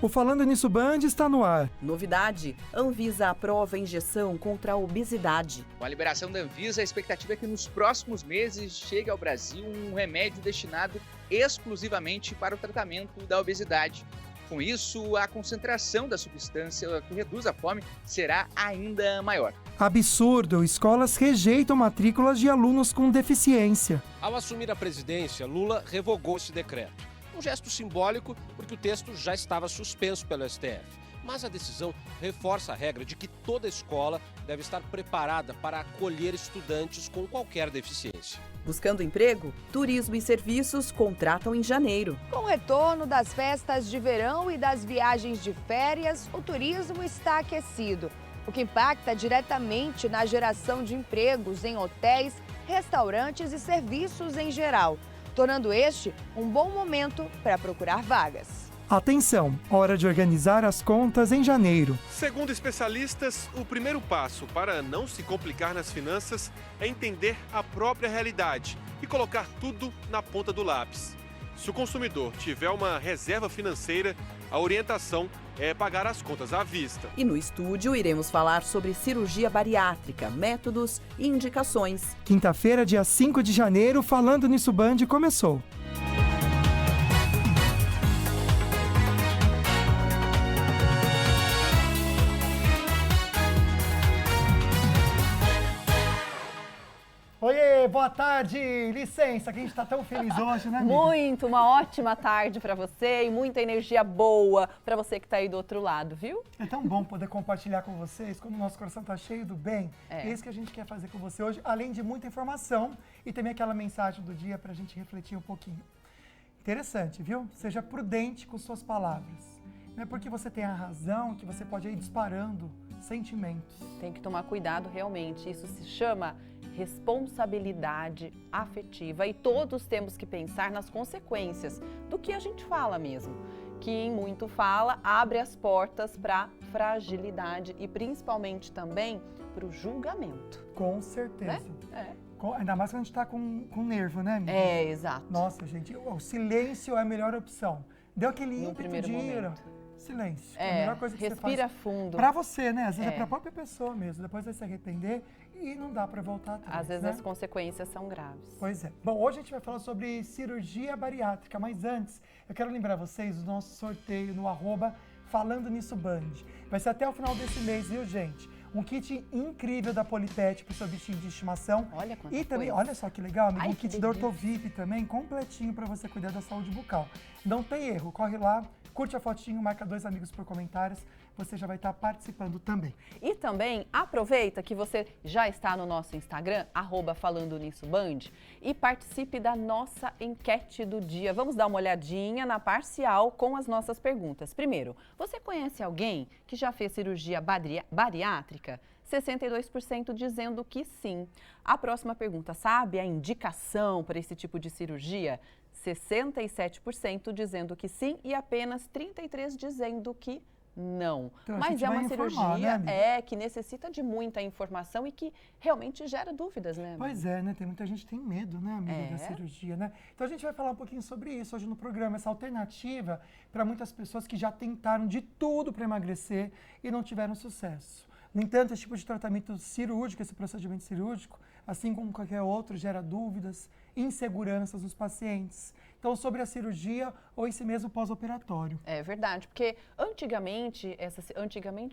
O Falando Nisso Band está no ar. Novidade: Anvisa aprova a injeção contra a obesidade. Com a liberação da Anvisa, a expectativa é que nos próximos meses chegue ao Brasil um remédio destinado exclusivamente para o tratamento da obesidade. Com isso, a concentração da substância que reduz a fome será ainda maior. Absurdo! Escolas rejeitam matrículas de alunos com deficiência. Ao assumir a presidência, Lula revogou esse decreto. Um gesto simbólico, porque o texto já estava suspenso pelo STF. Mas a decisão reforça a regra de que toda escola deve estar preparada para acolher estudantes com qualquer deficiência. Buscando emprego, turismo e serviços contratam em janeiro. Com o retorno das festas de verão e das viagens de férias, o turismo está aquecido, o que impacta diretamente na geração de empregos em hotéis, restaurantes e serviços em geral, tornando este um bom momento para procurar vagas. Atenção, hora de organizar as contas em janeiro. Segundo especialistas, o primeiro passo para não se complicar nas finanças é entender a própria realidade e colocar tudo na ponta do lápis. Se o consumidor tiver uma reserva financeira, a orientação é pagar as contas à vista. E no estúdio iremos falar sobre cirurgia bariátrica, métodos e indicações. Quinta-feira, dia 5 de janeiro, Falando Nisso Band começou. Oiê, boa tarde! Licença, que a gente está tão feliz hoje, né, amiga? Muito, uma ótima tarde para você e muita energia boa para você que está aí do outro lado, viu? É tão bom poder compartilhar com vocês, como o nosso coração está cheio do bem. É isso que a gente quer fazer com você hoje, além de muita informação e também aquela mensagem do dia para a gente refletir um pouquinho. Interessante, viu? Seja prudente com suas palavras. Não é porque você tem a razão que você pode ir disparando sentimentos. Tem que tomar cuidado realmente, isso se chama responsabilidade afetiva e todos temos que pensar nas consequências do que a gente fala mesmo, que em muito fala abre as portas para fragilidade e principalmente também para o julgamento. Com certeza. Né? Ainda mais quando a gente está com nervo, né, amiga? É, exato. Nossa, gente, o silêncio é a melhor opção. Deu aquele ímpeto de ira. Silêncio. É a melhor coisa que você faz. Respira fundo. Pra você, né? Às vezes é pra própria pessoa mesmo. Depois vai se arrepender e não dá pra voltar atrás. Às vezes né? as consequências são graves. Pois é. Bom, hoje a gente vai falar sobre cirurgia bariátrica, mas antes eu quero lembrar vocês do nosso sorteio no @Falando Nisso Band. Vai ser até o final desse mês, viu, gente? Um kit incrível da Polipet pro seu bichinho de estimação. Olha quanta E também, coisa. olha só que legal, amigo, um kit da delícia. Ortovip também, completinho para você cuidar da saúde bucal. Não tem erro, corre lá, curte a fotinho, marca 2 amigos por comentários, você já vai estar participando também. E também aproveita que você já está no nosso Instagram, @Falando Nisso Band, e participe da nossa enquete do dia. Vamos dar uma olhadinha na parcial com as nossas perguntas. Primeiro, você conhece alguém que já fez cirurgia bariátrica? 62% dizendo que sim. A próxima pergunta, sabe a indicação para esse tipo de cirurgia? 67% dizendo que sim e apenas 33% dizendo que não. Então, mas é uma cirurgia né, que necessita de muita informação e que realmente gera dúvidas, né, amiga? Pois é, né? Tem muita gente que tem medo, né, amiga, da cirurgia, né? Então a gente vai falar um pouquinho sobre isso hoje no programa, essa alternativa para muitas pessoas que já tentaram de tudo para emagrecer e não tiveram sucesso. No entanto, esse tipo de tratamento cirúrgico, esse procedimento cirúrgico, assim como qualquer outro, gera dúvidas, inseguranças nos pacientes. Então, sobre a cirurgia ou esse mesmo pós-operatório. É verdade, porque antigamente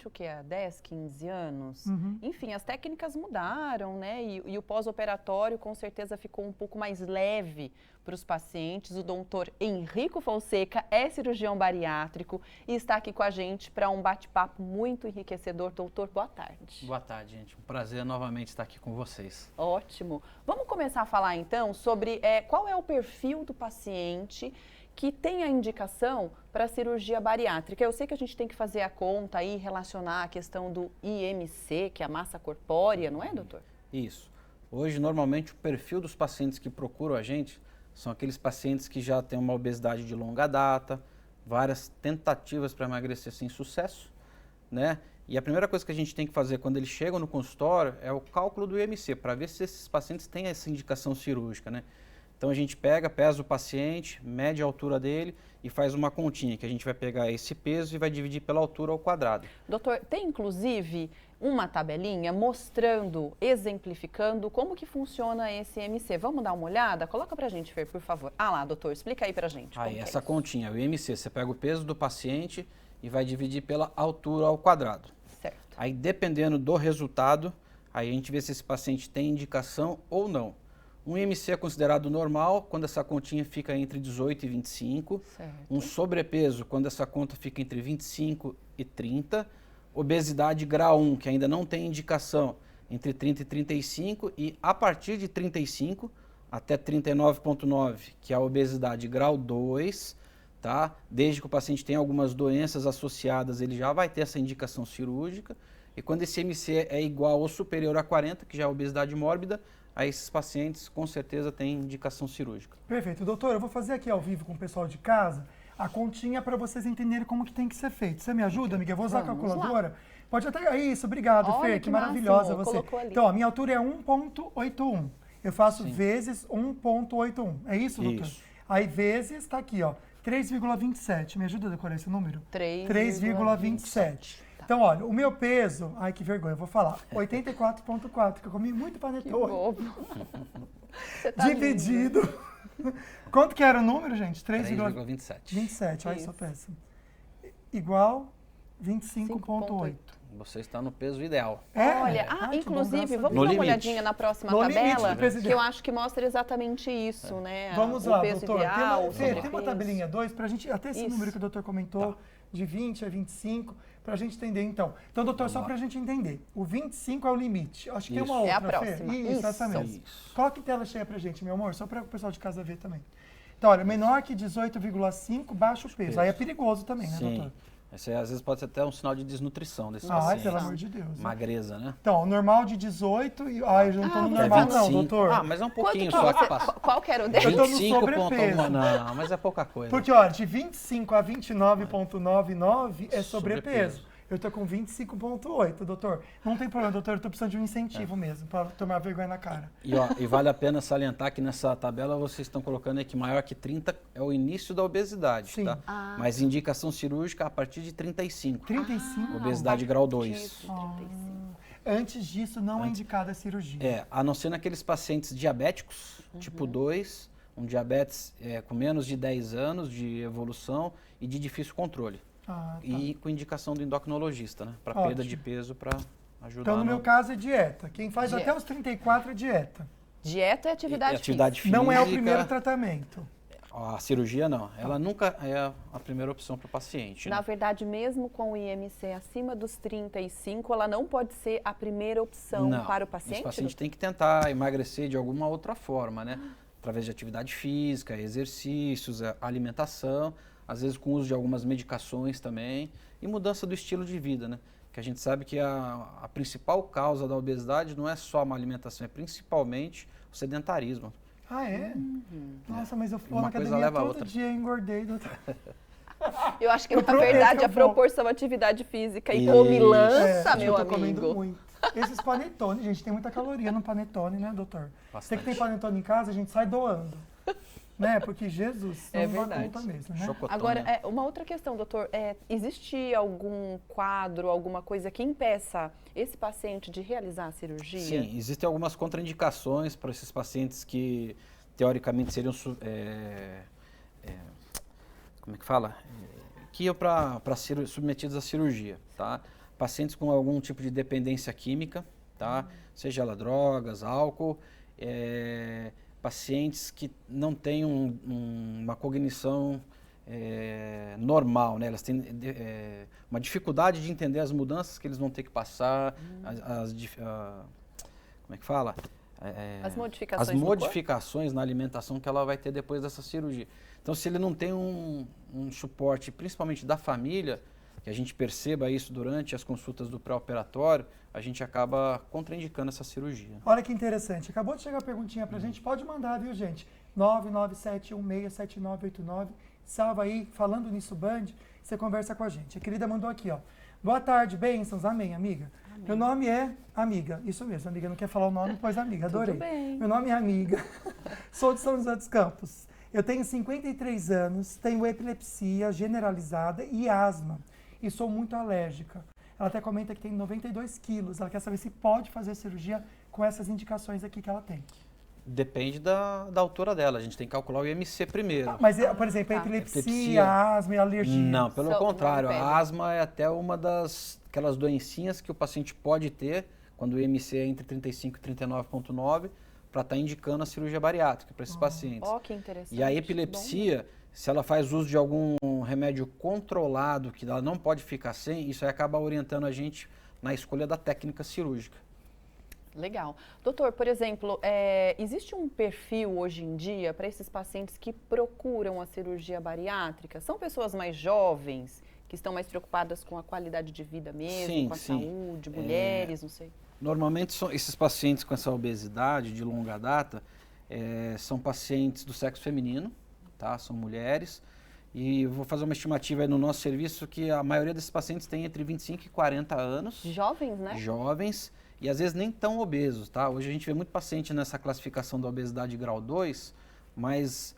o que? Há 10, 15 anos? Enfim, as técnicas mudaram, né? E o pós-operatório com certeza ficou um pouco mais leve para os pacientes. O doutor Henrico Fonseca é cirurgião bariátrico e está aqui com a gente para um bate-papo muito enriquecedor. Doutor, boa tarde. Boa tarde, gente. Um prazer novamente estar aqui com vocês. Ótimo. Vamos começar a falar então sobre qual é o perfil do paciente que tem a indicação para cirurgia bariátrica. Eu sei que a gente tem que fazer a conta aí, relacionar a questão do IMC, que é a massa corpórea, não é, doutor? Isso. Hoje, normalmente, o perfil dos pacientes que procuram a gente são aqueles pacientes que já têm uma obesidade de longa data, várias tentativas para emagrecer sem sucesso, né? E a primeira coisa que a gente tem que fazer quando eles chegam no consultório é o cálculo do IMC, para ver se esses pacientes têm essa indicação cirúrgica, né? Então a gente pesa o paciente, mede a altura dele e faz uma continha, que a gente vai pegar esse peso e vai dividir pela altura ao quadrado. Doutor, tem inclusive uma tabelinha mostrando, exemplificando como que funciona esse IMC. Vamos dar uma olhada? Coloca pra gente, Fer, por favor. Ah lá, doutor, explica aí pra gente. Aí, como essa é continha, o IMC, você pega o peso do paciente e vai dividir pela altura ao quadrado. Certo. Aí, dependendo do resultado, aí a gente vê se esse paciente tem indicação ou não. Um IMC é considerado normal quando essa continha fica entre 18 e 25. Certo. Um sobrepeso quando essa conta fica entre 25 e 30. Obesidade grau 1, que ainda não tem indicação, entre 30 e 35. E a partir de 35 até 39,9, que é a obesidade grau 2, tá? Desde que o paciente tenha algumas doenças associadas, ele já vai ter essa indicação cirúrgica. E quando esse IMC é igual ou superior a 40, que já é a obesidade mórbida, aí esses pacientes com certeza têm indicação cirúrgica. Perfeito. Doutor, eu vou fazer aqui ao vivo com o pessoal de casa a continha para vocês entenderem como que tem que ser feito. Você me ajuda, amiga? Eu vou usar a calculadora. Pode até... Isso, obrigado, Olha, Fê. que maravilhosa máximo. você. Colocou ali. Então, a minha altura é 1,81. Eu faço Sim. vezes 1,81. É isso, doutor? Isso. Aí vezes, está aqui, ó, 3,27. Me ajuda a decorar esse número? 3,27. Então, olha, o meu peso... Ai, que vergonha, eu vou falar. 84,4, que eu comi muito Que panetone. bobo. Você tá Dividido... Quanto que era o número, gente? 3,27. 27, olha Isso. só péssimo. Igual 25,8. Você está no peso ideal. Olha, Ai, que bom, inclusive, graças a vamos No dar uma limite. olhadinha na próxima No limite, tabela, presidente. que eu acho que mostra exatamente isso, né? Vamos o lá, peso doutor. ideal, o Tem uma sobrepeso. tabelinha 2 para a gente, até esse Isso. número que o doutor comentou, de 20 a 25, para a gente entender então. Então, doutor, só para a gente entender, o 25 é o limite. Acho que tem uma Isso. outra, É a Fê. próxima. Isso, Isso. exatamente. Isso. Coloque em tela cheia pra gente, meu amor, só para o pessoal de casa ver também. Então, olha, menor que 18,5, baixo peso. Aí é perigoso também, né, Sim. doutor? Esse, às vezes pode ser até um sinal de desnutrição desse Ai, paciente. pelo amor de Deus. Magreza, né? Então, normal de 18 e... Ai, eu já não tô no você Que é normal não, 25. doutor. Ah, mas é um pouquinho Quanto só que que você, passa. qual que era o Eu dele? tô no 25,1. sobrepeso. Não, mas é pouca coisa. Porque, olha, de 25 a 29,99 é sobrepeso. Eu tô com 25,8, doutor. Não tem problema, doutor, eu tô precisando de um incentivo mesmo, para tomar vergonha na cara. E vale a pena salientar que nessa tabela vocês estão colocando aí que maior que 30 é o início da obesidade, Sim. tá? Mas indicação cirúrgica a partir de 35. 35? Obesidade grau 2. Antes disso, não é indicada a cirurgia. É, a não ser naqueles pacientes diabéticos, tipo 2, um diabetes com menos de 10 anos de evolução e de difícil controle. Ah, tá. E com indicação do endocrinologista, né? Para Ótimo. perda de peso, para ajudar Então, no meu caso, é dieta. Quem faz Dieta. até os 34 é dieta. Dieta e atividade, atividade física. Não é o primeiro tratamento. A cirurgia não, ela nunca é a primeira opção para o paciente. Na Né? verdade, mesmo com o IMC acima dos 35, ela não pode ser a primeira opção Não, para o paciente? Esse paciente tem que tentar emagrecer de alguma outra forma, né? Através de atividade física, exercícios, alimentação, às vezes com uso de algumas medicações também e mudança do estilo de vida, né? Que a gente sabe que a principal causa da obesidade não é só a má alimentação, é principalmente o sedentarismo. Ah, é? Nossa, mas eu vou Uma na coisa academia leva a todo outra. dia e engordei, doutor. Eu acho que, Eu na prometo verdade, que eu a vou. proporção atividade física e Isso. comilança, eu meu tô comendo amigo. muito. Esses panetone, gente, tem muita caloria no panetone, né, doutor? Você que tem Bastante. panetone em casa, a gente sai doando. Né? Porque Jesus É não dá verdade. conta mesmo, né? Chocotone. Agora, uma outra questão, doutor, existe algum quadro, alguma coisa que impeça esse paciente de realizar a cirurgia? Sim, existem algumas contraindicações para esses pacientes que, teoricamente, seriam como é que fala? Que iam para submetidos à cirurgia, tá? Pacientes com algum tipo de dependência química, tá? Seja ela drogas, álcool, pacientes que não têm uma cognição normal, né? Elas têm uma dificuldade de entender as mudanças que eles vão ter que passar, como é que fala? As modificações As no modificações na alimentação que ela vai ter depois dessa cirurgia. Então, se ele não tem um suporte, principalmente da família, que a gente perceba isso durante as consultas do pré-operatório, a gente acaba contraindicando essa cirurgia. Olha que interessante. Acabou de chegar a perguntinha pra gente. Pode mandar, viu, gente? 997167989. Salva aí, falando nisso, Band, você conversa com a gente. A querida mandou aqui, ó. Boa tarde, bênçãos, amém, amiga. Amém. Meu nome é Amiga, isso mesmo, amiga, não quer falar o nome, pois amiga, adorei. Tudo bem. Meu nome é Amiga, sou de São José dos Campos. Eu tenho 53 anos, tenho epilepsia generalizada e asma, e sou muito alérgica. Ela até comenta que tem 92 quilos, ela quer saber se pode fazer cirurgia com essas indicações aqui que ela tem. Depende da altura dela, a gente tem que calcular o IMC primeiro. Mas, por exemplo, a epilepsia, a asma e a alergia? Não, pelo contrário, a asma é até uma aquelas doencinhas que o paciente pode ter quando o IMC é entre 35 e 39,9 para estar indicando a cirurgia bariátrica para esses pacientes. Que interessante. E a epilepsia, se ela faz uso de algum remédio controlado que ela não pode ficar sem, isso aí acaba orientando a gente na escolha da técnica cirúrgica. Legal. Doutor, por exemplo, existe um perfil hoje em dia para esses pacientes que procuram a cirurgia bariátrica? São pessoas mais jovens, que estão mais preocupadas com a qualidade de vida mesmo, com a saúde, mulheres, não sei? Normalmente, esses pacientes com essa obesidade de longa data são pacientes do sexo feminino, tá? São mulheres. E vou fazer uma estimativa aí no nosso serviço que a maioria desses pacientes tem entre 25 e 40 anos. Jovens, né? Jovens. E às vezes nem tão obesos, tá? Hoje a gente vê muito paciente nessa classificação da obesidade grau 2, mas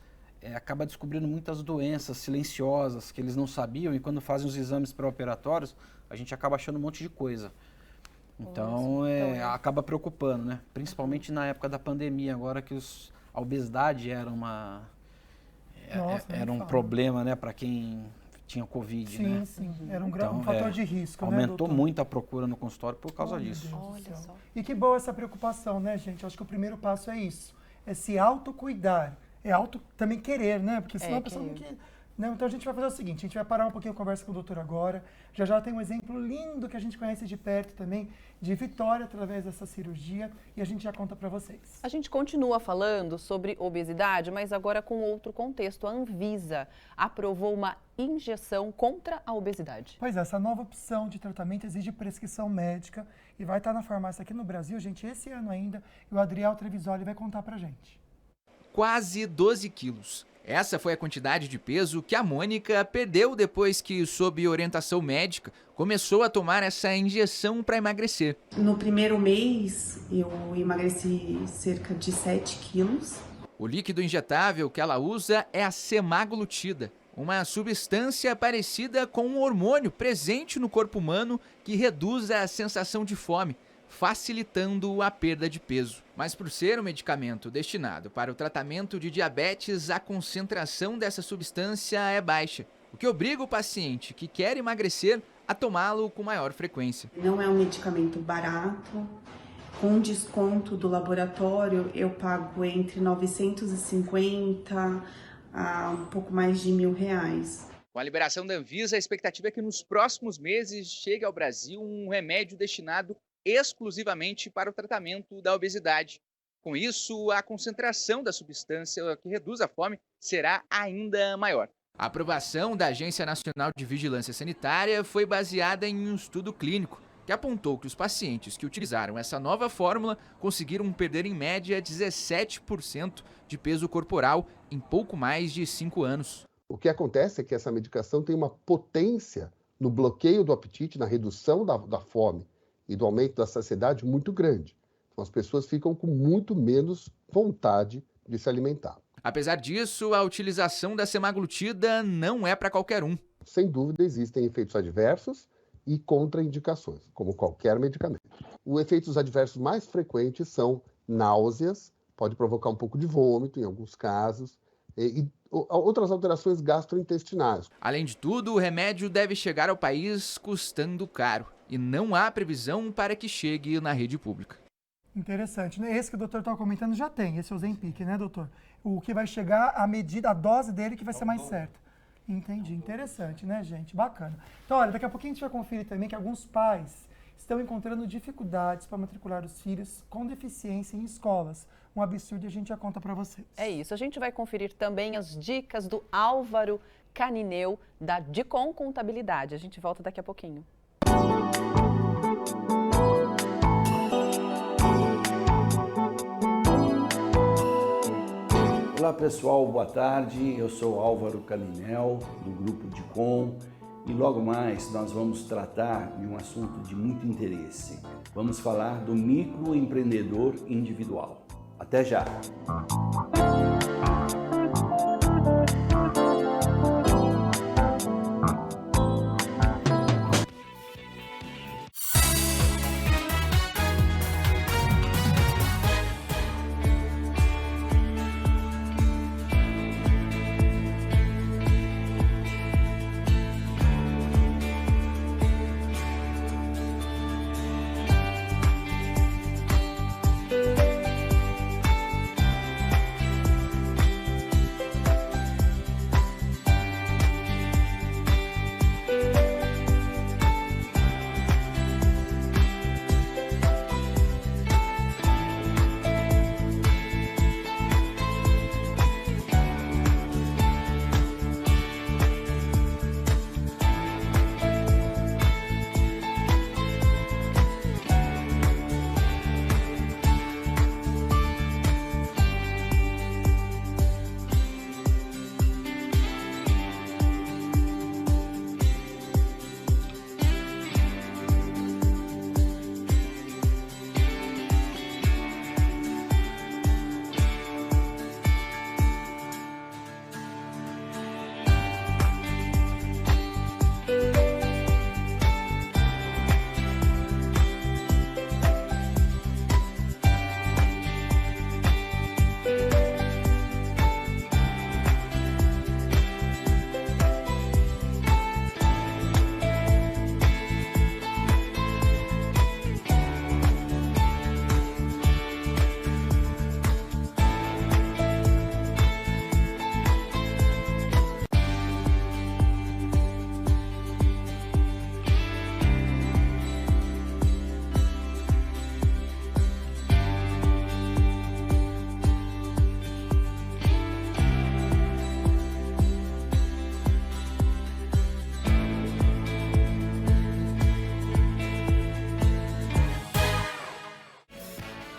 acaba descobrindo muitas doenças silenciosas que eles não sabiam e quando fazem os exames pré-operatórios, a gente acaba achando um monte de coisa. Então, acaba preocupando, né? Principalmente na época da pandemia, agora que a obesidade era um problema, né, para quem tinha Covid, sim, né? Sim, era um fator de risco, aumentou muito a procura no consultório por causa disso. Olha só. E que boa essa preocupação, né, gente? Eu acho que o primeiro passo é isso, é se autocuidar, também querer, né? Porque senão a pessoa não quer... Não, então a gente vai fazer o seguinte, a gente vai parar um pouquinho a conversa com o doutor agora, já tem um exemplo lindo que a gente conhece de perto também, de vitória através dessa cirurgia, e a gente já conta para vocês. A gente continua falando sobre obesidade, mas agora com outro contexto. A Anvisa aprovou uma injeção contra a obesidade. Pois é, essa nova opção de tratamento exige prescrição médica e vai estar na farmácia aqui no Brasil, gente, esse ano ainda, e o Adriel Trevisoli vai contar pra gente. Quase 12 quilos. Essa foi a quantidade de peso que a Mônica perdeu depois que, sob orientação médica, começou a tomar essa injeção para emagrecer. No primeiro mês, eu emagreci cerca de 7 quilos. O líquido injetável que ela usa é a semaglutida, uma substância parecida com um hormônio presente no corpo humano que reduz a sensação de fome, facilitando a perda de peso. Mas por ser um medicamento destinado para o tratamento de diabetes, a concentração dessa substância é baixa, o que obriga o paciente que quer emagrecer a tomá-lo com maior frequência. Não é um medicamento barato. Com desconto do laboratório, eu pago entre 950 a um pouco mais de R$1.000. Com a liberação da Anvisa, a expectativa é que nos próximos meses chegue ao Brasil um remédio destinado exclusivamente para o tratamento da obesidade. Com isso, a concentração da substância que reduz a fome será ainda maior. A aprovação da Agência Nacional de Vigilância Sanitária foi baseada em um estudo clínico que apontou que os pacientes que utilizaram essa nova fórmula conseguiram perder em média 17% de peso corporal em pouco mais de 5 anos. O que acontece é que essa medicação tem uma potência no bloqueio do apetite, na redução da fome e do aumento da saciedade muito grande. Então, as pessoas ficam com muito menos vontade de se alimentar. Apesar disso, a utilização da semaglutida não é para qualquer um. Sem dúvida, existem efeitos adversos e contraindicações, como qualquer medicamento. Os efeitos adversos mais frequentes são náuseas, pode provocar um pouco de vômito em alguns casos, e outras alterações gastrointestinais. Além de tudo, o remédio deve chegar ao país custando caro e não há previsão para que chegue na rede pública. Interessante, né? Esse que o doutor estava comentando já tem, esse Ozempic, né, doutor? O que vai chegar, a dose dele que vai ser mais certa. Entendi, interessante, né, gente? Bacana. Então, olha, daqui a pouquinho a gente vai conferir também que alguns pais estão encontrando dificuldades para matricular os filhos com deficiência em escolas. Um absurdo, e a gente já conta para vocês. É isso, a gente vai conferir também as dicas do Álvaro Canineu, da Dicom Contabilidade. A gente volta daqui a pouquinho. Olá pessoal, boa tarde. Eu sou Álvaro Canineu, do Grupo Dicom. E logo mais nós vamos tratar de um assunto de muito interesse. Vamos falar do microempreendedor individual. Até já!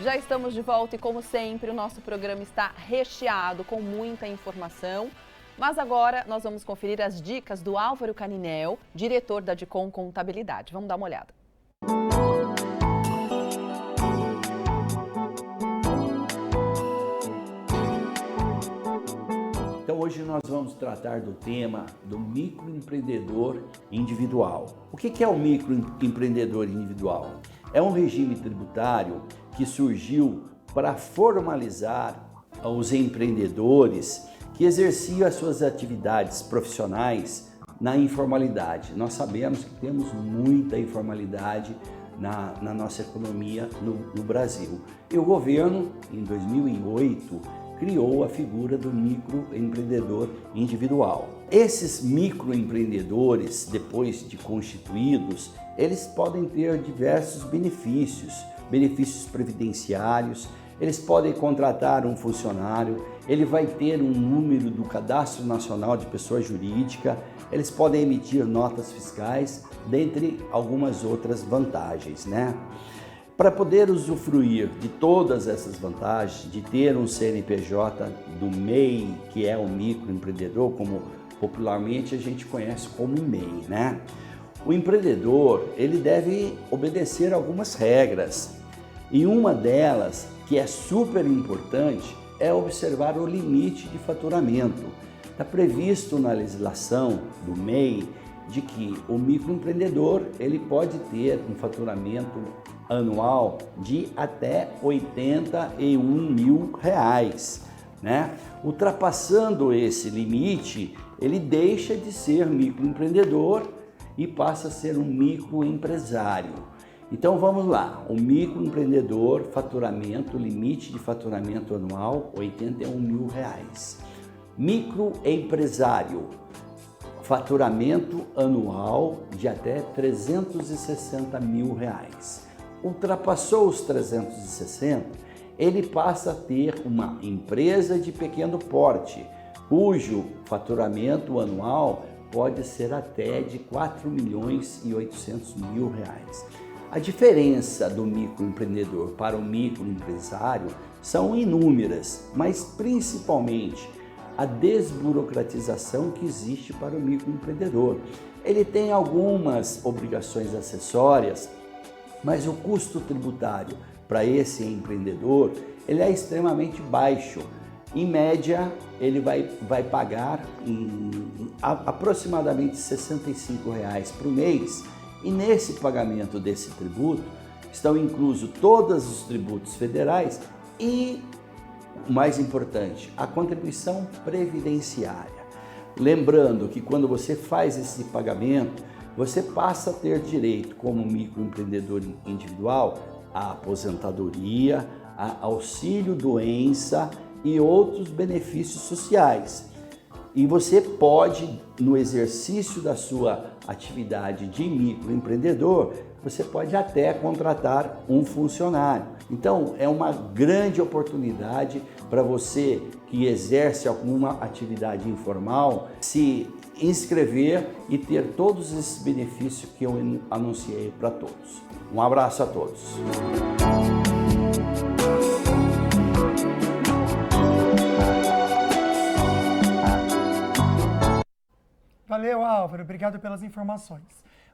Já estamos de volta e, como sempre, o nosso programa está recheado com muita informação. Mas agora nós vamos conferir as dicas do Álvaro Caninel, diretor da Dicom Contabilidade. Vamos dar uma olhada. Então hoje nós vamos tratar do tema do microempreendedor individual. O que é o microempreendedor individual? É um regime tributário que surgiu para formalizar os empreendedores que exerciam as suas atividades profissionais na informalidade. Nós sabemos que temos muita informalidade na nossa economia no Brasil. E o governo, em 2008, criou a figura do microempreendedor individual. Esses microempreendedores, depois de constituídos, eles podem ter diversos benefícios previdenciários, eles podem contratar um funcionário, ele vai ter um número do Cadastro Nacional de Pessoa Jurídica, eles podem emitir notas fiscais, dentre algumas outras vantagens, né? Para poder usufruir de todas essas vantagens, de ter um CNPJ do MEI, que é o microempreendedor, como popularmente a gente conhece como MEI, né? O empreendedor, ele deve obedecer algumas regras, e uma delas, que é super importante, é observar o limite de faturamento. Está previsto na legislação do MEI de que o microempreendedor ele pode ter um faturamento anual de até R$81 mil, né? Ultrapassando esse limite, ele deixa de ser microempreendedor e passa a ser um microempresário. Então vamos lá, o microempreendedor, faturamento, limite de faturamento anual, R$81 mil. Microempresário, faturamento anual de até R$360 mil. Ultrapassou os 360, ele passa a ter uma empresa de pequeno porte, cujo faturamento anual pode ser até de R$4.800.000. A diferença do microempreendedor para o microempresário são inúmeras, mas principalmente a desburocratização que existe para o microempreendedor. Ele tem algumas obrigações acessórias, mas o custo tributário para esse empreendedor ele é extremamente baixo. Em média, ele vai pagar aproximadamente R$ 65 por mês, e nesse pagamento desse tributo estão inclusos todos os tributos federais e, o mais importante, a contribuição previdenciária. Lembrando que quando você faz esse pagamento, você passa a ter direito, como microempreendedor individual, a aposentadoria, a auxílio doença e outros benefícios sociais. E você pode, no exercício da sua atividade de microempreendedor, você pode até contratar um funcionário. Então, é uma grande oportunidade para você que exerce alguma atividade informal se inscrever e ter todos esses benefícios que eu anunciei para todos. Um abraço a todos. Valeu, Álvaro. Obrigado pelas informações.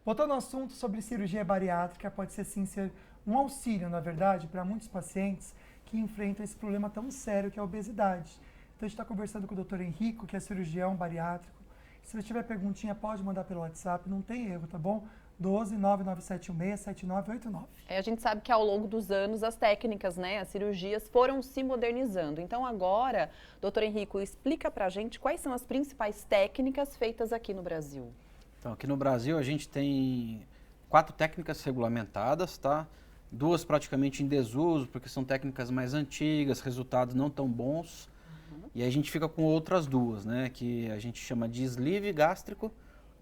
Voltando ao assunto sobre cirurgia bariátrica, pode ser sim ser um auxílio, na verdade, para muitos pacientes que enfrentam esse problema tão sério que é a obesidade. Então, a gente está conversando com o Dr. Henrico, que é cirurgião bariátrico. Se você tiver perguntinha, pode mandar pelo WhatsApp, não tem erro, tá bom? 12-9971-7989. A gente sabe que ao longo dos anos as técnicas, né, as cirurgias foram se modernizando. Então agora, doutor Henrico, explica pra gente quais são as principais técnicas feitas aqui no Brasil. Então, aqui no Brasil a gente tem 4 técnicas regulamentadas, tá? 2 praticamente em desuso, porque são técnicas mais antigas, resultados não tão bons. E aí a gente fica com outras 2, né, que a gente chama de sleeve gástrico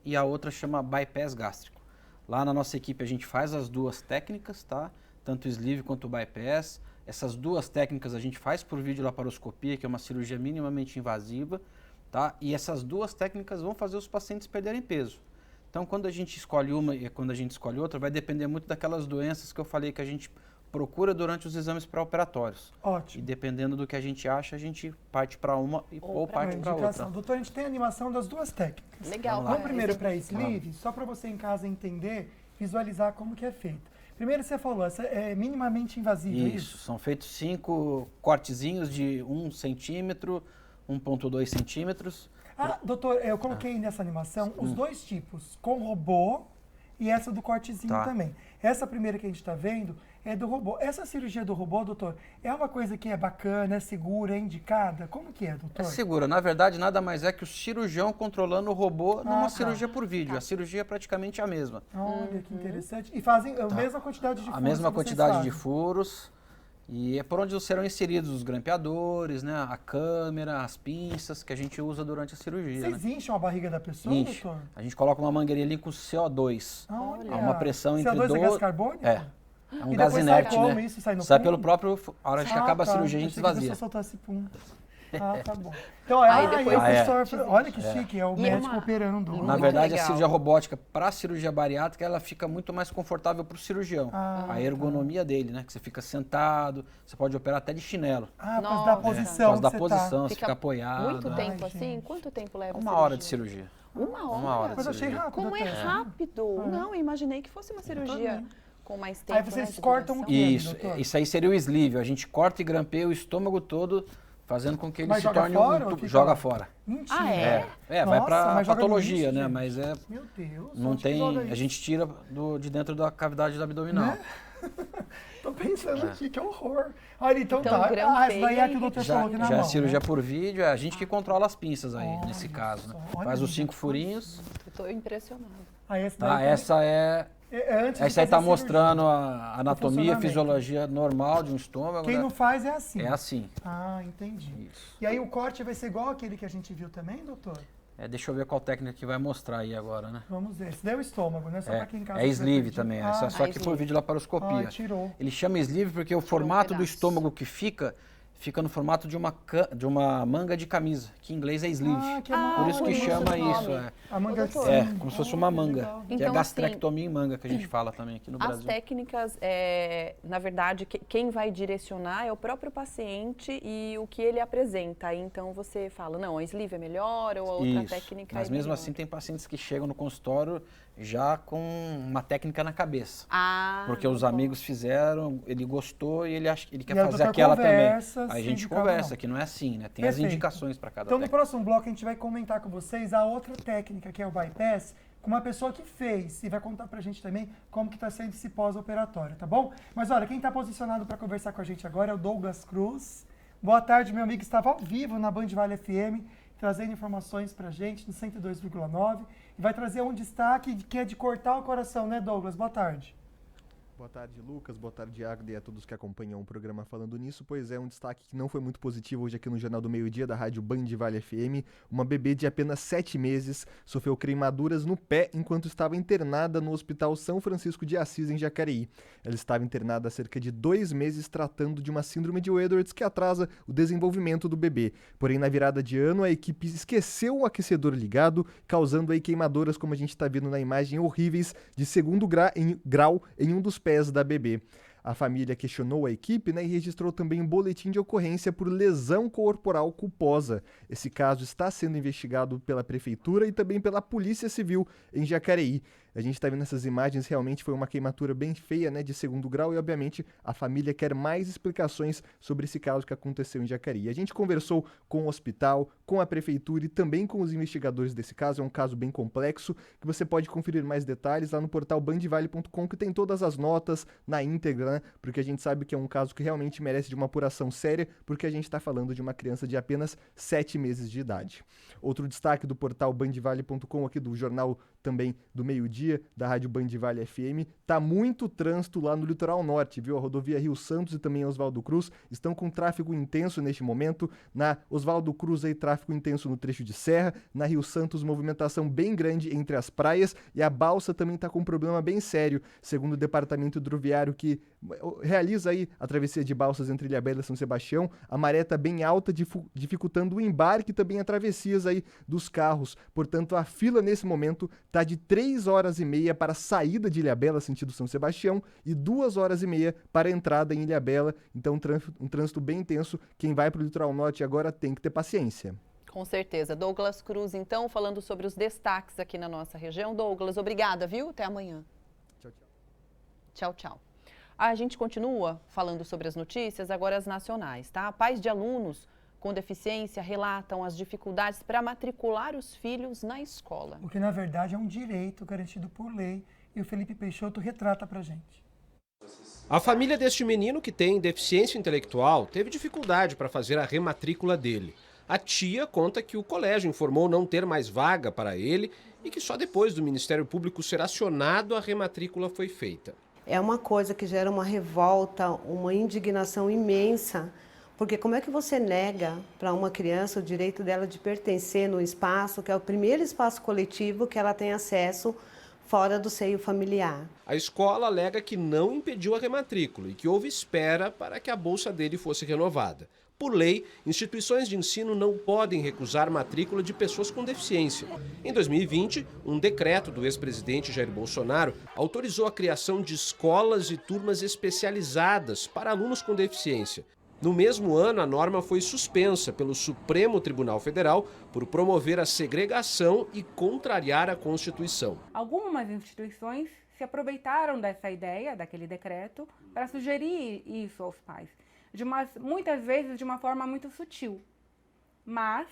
e a outra chama bypass gástrico. Lá na nossa equipe a gente faz as 2 técnicas, tá? Tanto o sleeve quanto o bypass. Essas 2 técnicas a gente faz por videolaparoscopia, que é uma cirurgia minimamente invasiva, tá? E essas 2 técnicas vão fazer os pacientes perderem peso. Então, quando a gente escolhe uma e quando a gente escolhe outra, vai depender muito daquelas doenças que eu falei que a gente procura durante os exames pré-operatórios. Ótimo. E dependendo do que a gente acha, a gente parte para uma ou parte para outra. Doutor, a gente tem a animação das 2 técnicas. Legal. Vamos primeiro para a sleeve, só para você em casa entender, visualizar como que é feito. Primeiro você falou, essa é minimamente invasiva, Isso, são feitos 5 cortezinhos de 1 centímetro, 1,2 centímetros. Ah, doutor, eu coloquei nessa animação os 2 tipos, com robô e essa do cortezinho também. Essa primeira que a gente está vendo é do robô. Essa cirurgia do robô, doutor, é uma coisa que é bacana, é segura, é indicada? Como que é, doutor? É segura. Na verdade, nada mais é que o cirurgião controlando o robô numa cirurgia por vídeo. A cirurgia é praticamente a mesma. Olha, que interessante. E fazem a mesma quantidade de furos? A mesma quantidade de furos. E é por onde serão inseridos os grampeadores, né, a câmera, as pinças que a gente usa durante a cirurgia. Vocês incham a barriga da pessoa, doutor? A gente coloca uma mangueirinha ali com CO2. Olha. Há uma pressão entre CO2 é gás carbônico? É um e gás inerte, sai como? né? Isso sai no sai pum? pelo próprio... A hora que acaba a cirurgia, a gente esvazia. Ah, tá bom. Então, olha que chique, é o médico operando. Na verdade, a cirurgia robótica, para a cirurgia bariátrica, ela fica muito mais confortável para o cirurgião. A ergonomia dele, né? Que você fica sentado, você pode operar até de chinelo. Por causa da posição. Por causa da posição, você fica apoiado. Muito tempo assim? Quanto tempo leva? 1 hora de cirurgia. 1 hora? 1 hora. Mas eu achei rápido. Como é rápido? Não, eu imaginei que fosse uma cirurgia com mais tempo. Aí vocês cortam o quê, doutor? Isso aí seria o sleeve. A gente corta e grampeia o estômago todo, fazendo com que ele se torne joga fora. Mentira. Vai para patologia, né? Mas Meu Deus. Não tem, a gente tira de dentro da cavidade abdominal. Né? Tô pensando aqui, que horror. Olha, então tá. Essa daí é a que o doutor falou aqui na mão. Já é cirurgia por vídeo, é a gente que controla as pinças aí, nesse caso. Né? Faz os 5 furinhos. Eu tô impressionado. Essa é... Essa aí está mostrando a anatomia, fisiologia normal de um estômago. Quem não faz é assim. É assim. Ah, entendi. Isso. E aí o corte vai ser igual aquele que a gente viu também, doutor? Deixa eu ver qual técnica que vai mostrar aí agora, né? Vamos ver. Esse daí é o estômago, né? Só para quem em casa. É sleeve também, só que por videolaparoscopia. Tirou. Ele chama sleeve porque o formato do estômago que fica fica no formato de uma manga de camisa, que em inglês é sleeve. Por isso que chama isso. A manga como se fosse uma manga. legal. Que Então, é gastrectomia em manga, que a gente fala também aqui no Brasil. As técnicas, na verdade, quem vai direcionar é o próprio paciente e o que ele apresenta. Então você fala, não, a sleeve é melhor ou a outra técnica Mas é mesmo melhor. assim tem pacientes que chegam no consultório já com uma técnica na cabeça. Porque os amigos fizeram, ele gostou e ele quer fazer aquela também. Aí a gente conversa, que não é assim, né? Tem as indicações para cada técnica. Então, no próximo bloco, a gente vai comentar com vocês a outra técnica, que é o bypass, com uma pessoa que fez. E vai contar pra gente também como que tá sendo esse pós-operatório, tá bom? Mas olha, quem tá posicionado para conversar com a gente agora é o Douglas Cruz. Boa tarde, meu amigo. Estava ao vivo na Band Vale FM, trazendo informações pra gente no 102,9. E vai trazer um destaque que é de cortar o coração, né, Douglas? Boa tarde. Boa tarde, Lucas. Boa tarde, Agda, e a todos que acompanham o programa Falando Nisso. Pois é, um destaque que não foi muito positivo hoje aqui no Jornal do Meio-Dia da rádio Band Vale FM. Uma bebê de apenas 7 meses sofreu queimaduras no pé enquanto estava internada no Hospital São Francisco de Assis, em Jacareí. Ela estava internada há cerca de 2 meses tratando de uma síndrome de Edwards que atrasa o desenvolvimento do bebê. Porém, na virada de ano, a equipe esqueceu o aquecedor ligado, causando aí queimaduras, como a gente está vendo na imagem, horríveis, de 2º grau em um dos pés da bebê. A família questionou a equipe, né, e registrou também um boletim de ocorrência por lesão corporal culposa. Esse caso está sendo investigado pela Prefeitura e também pela Polícia Civil em Jacareí. A gente está vendo essas imagens, realmente foi uma queimadura bem feia, né, de 2º grau, e obviamente a família quer mais explicações sobre esse caso que aconteceu em Jacareí. A gente conversou com o hospital, com a prefeitura e também com os investigadores desse caso. É um caso bem complexo, que você pode conferir mais detalhes lá no portal bandvale.com, que tem todas as notas na íntegra, né, porque a gente sabe que é um caso que realmente merece de uma apuração séria, porque a gente está falando de uma criança de apenas 7 meses de idade. Outro destaque do portal bandvale.com, aqui do jornal também do meio-dia, da rádio Band Vale FM, tá muito trânsito lá no litoral norte, viu? A rodovia Rio Santos e também a Oswaldo Cruz estão com tráfego intenso neste momento. Na Oswaldo Cruz aí, tráfego intenso no trecho de Serra, na Rio Santos, movimentação bem grande entre as praias, e a Balsa também tá com um problema bem sério, segundo o departamento hidroviário que realiza aí a travessia de balsas entre Ilhabela e São Sebastião. A maré tá bem alta, dificultando o embarque e também a travessias aí dos carros. Portanto, a fila nesse momento tá de 3 horas e meia para a saída de Ilhabela, sentido São Sebastião, e 2 horas e meia para a entrada em Ilhabela. Então, um trânsito bem intenso. Quem vai para o litoral norte agora tem que ter paciência. Com certeza. Douglas Cruz, então, falando sobre os destaques aqui na nossa região. Douglas, obrigada, viu? Até amanhã. Tchau, tchau. Tchau, tchau. A gente continua falando sobre as notícias, agora as nacionais, tá? Pais de alunos com deficiência relatam as dificuldades para matricular os filhos na escola. O que, na verdade, é um direito garantido por lei, e o Felipe Peixoto retrata pra gente. A família deste menino, que tem deficiência intelectual, teve dificuldade para fazer a rematrícula dele. A tia conta que o colégio informou não ter mais vaga para ele e que só depois do Ministério Público ser acionado a rematrícula foi feita. É uma coisa que gera uma revolta, uma indignação imensa, porque como é que você nega para uma criança o direito dela de pertencer no espaço, que é o primeiro espaço coletivo que ela tem acesso fora do seio familiar? A escola alega que não impediu a rematrícula e que houve espera para que a bolsa dele fosse renovada. Por lei, instituições de ensino não podem recusar matrícula de pessoas com deficiência. Em 2020, um decreto do ex-presidente Jair Bolsonaro autorizou a criação de escolas e turmas especializadas para alunos com deficiência. No mesmo ano, a norma foi suspensa pelo Supremo Tribunal Federal por promover a segregação e contrariar a Constituição. Algumas instituições se aproveitaram dessa ideia, daquele decreto, para sugerir isso aos pais. Muitas vezes de uma forma muito sutil, mas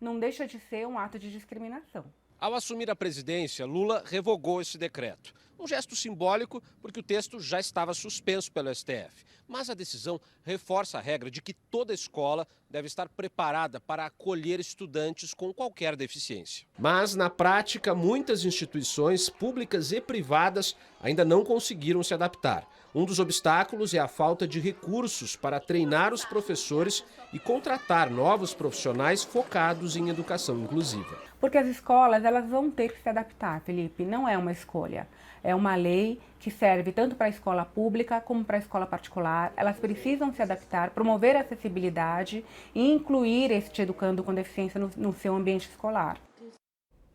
não deixa de ser um ato de discriminação. Ao assumir a presidência, Lula revogou esse decreto. Um gesto simbólico, porque o texto já estava suspenso pelo STF. Mas a decisão reforça a regra de que toda escola deve estar preparada para acolher estudantes com qualquer deficiência. Mas, na prática, muitas instituições públicas e privadas ainda não conseguiram se adaptar. Um dos obstáculos é a falta de recursos para treinar os professores e contratar novos profissionais focados em educação inclusiva. Porque as escolas, elas vão ter que se adaptar, Felipe, não é uma escolha. É uma lei que serve tanto para a escola pública como para a escola particular. Elas precisam se adaptar, promover a acessibilidade e incluir este educando com deficiência no seu ambiente escolar.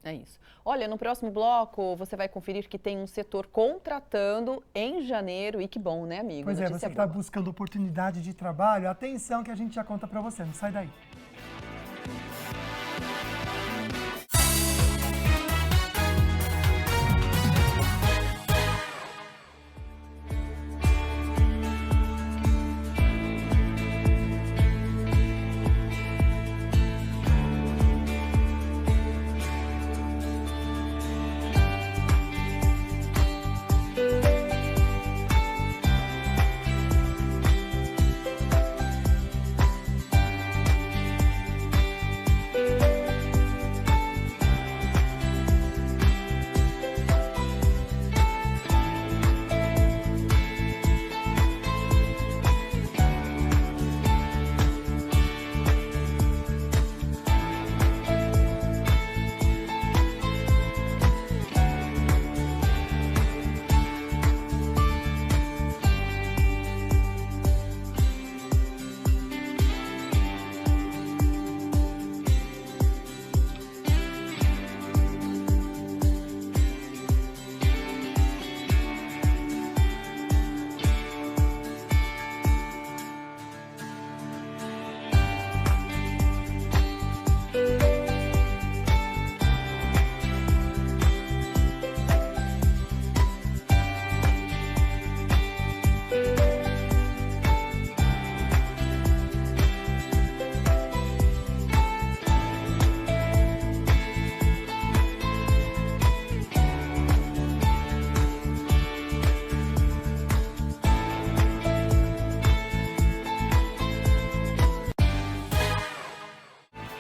É isso. Olha, no próximo bloco você vai conferir que tem um setor contratando em janeiro e que bom, né, amigo? Pois é, você que está buscando oportunidade de trabalho, atenção que a gente já conta para você, não sai daí.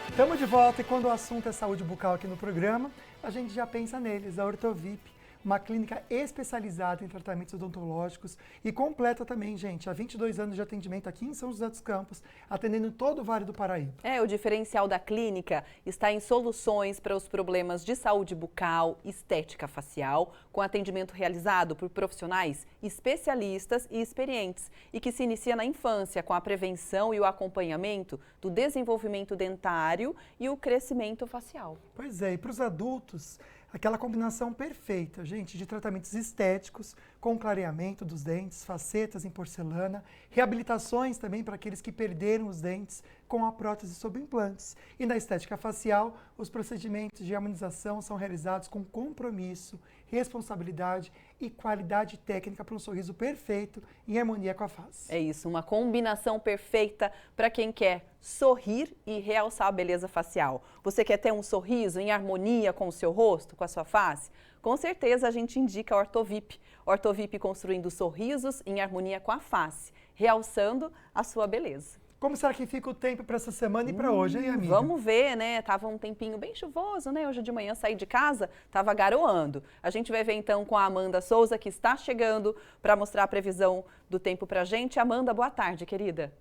Estamos de volta e quando o assunto é saúde bucal aqui no programa, a gente já pensa neles, a Ortovip, uma clínica especializada em tratamentos odontológicos e completa também, gente, há 22 anos de atendimento aqui em São José dos Campos, atendendo todo o Vale do Paraíba. O diferencial da clínica está em soluções para os problemas de saúde bucal, estética facial, com atendimento realizado por profissionais especialistas e experientes e que se inicia na infância com a prevenção e o acompanhamento do desenvolvimento dentário e o crescimento facial. Pois é, e para os adultos, aquela combinação perfeita, gente, de tratamentos estéticos, com clareamento dos dentes, facetas em porcelana, reabilitações também para aqueles que perderam os dentes com a prótese sob implantes. E na estética facial, os procedimentos de harmonização são realizados com compromisso, responsabilidade e qualidade técnica para um sorriso perfeito em harmonia com a face. É isso, uma combinação perfeita para quem quer sorrir e realçar a beleza facial. Você quer ter um sorriso em harmonia com o seu rosto, com a sua face? Com certeza a gente indica a Ortovip. Ortovip construindo sorrisos em harmonia com a face, realçando a sua beleza. Como será que fica o tempo para essa semana e para hoje, hein, amiga? Vamos ver, né? Tava um tempinho bem chuvoso, né? Hoje de manhã saí de casa, tava garoando. A gente vai ver então com a Amanda Souza, que está chegando para mostrar a previsão do tempo pra gente. Amanda, boa tarde, querida.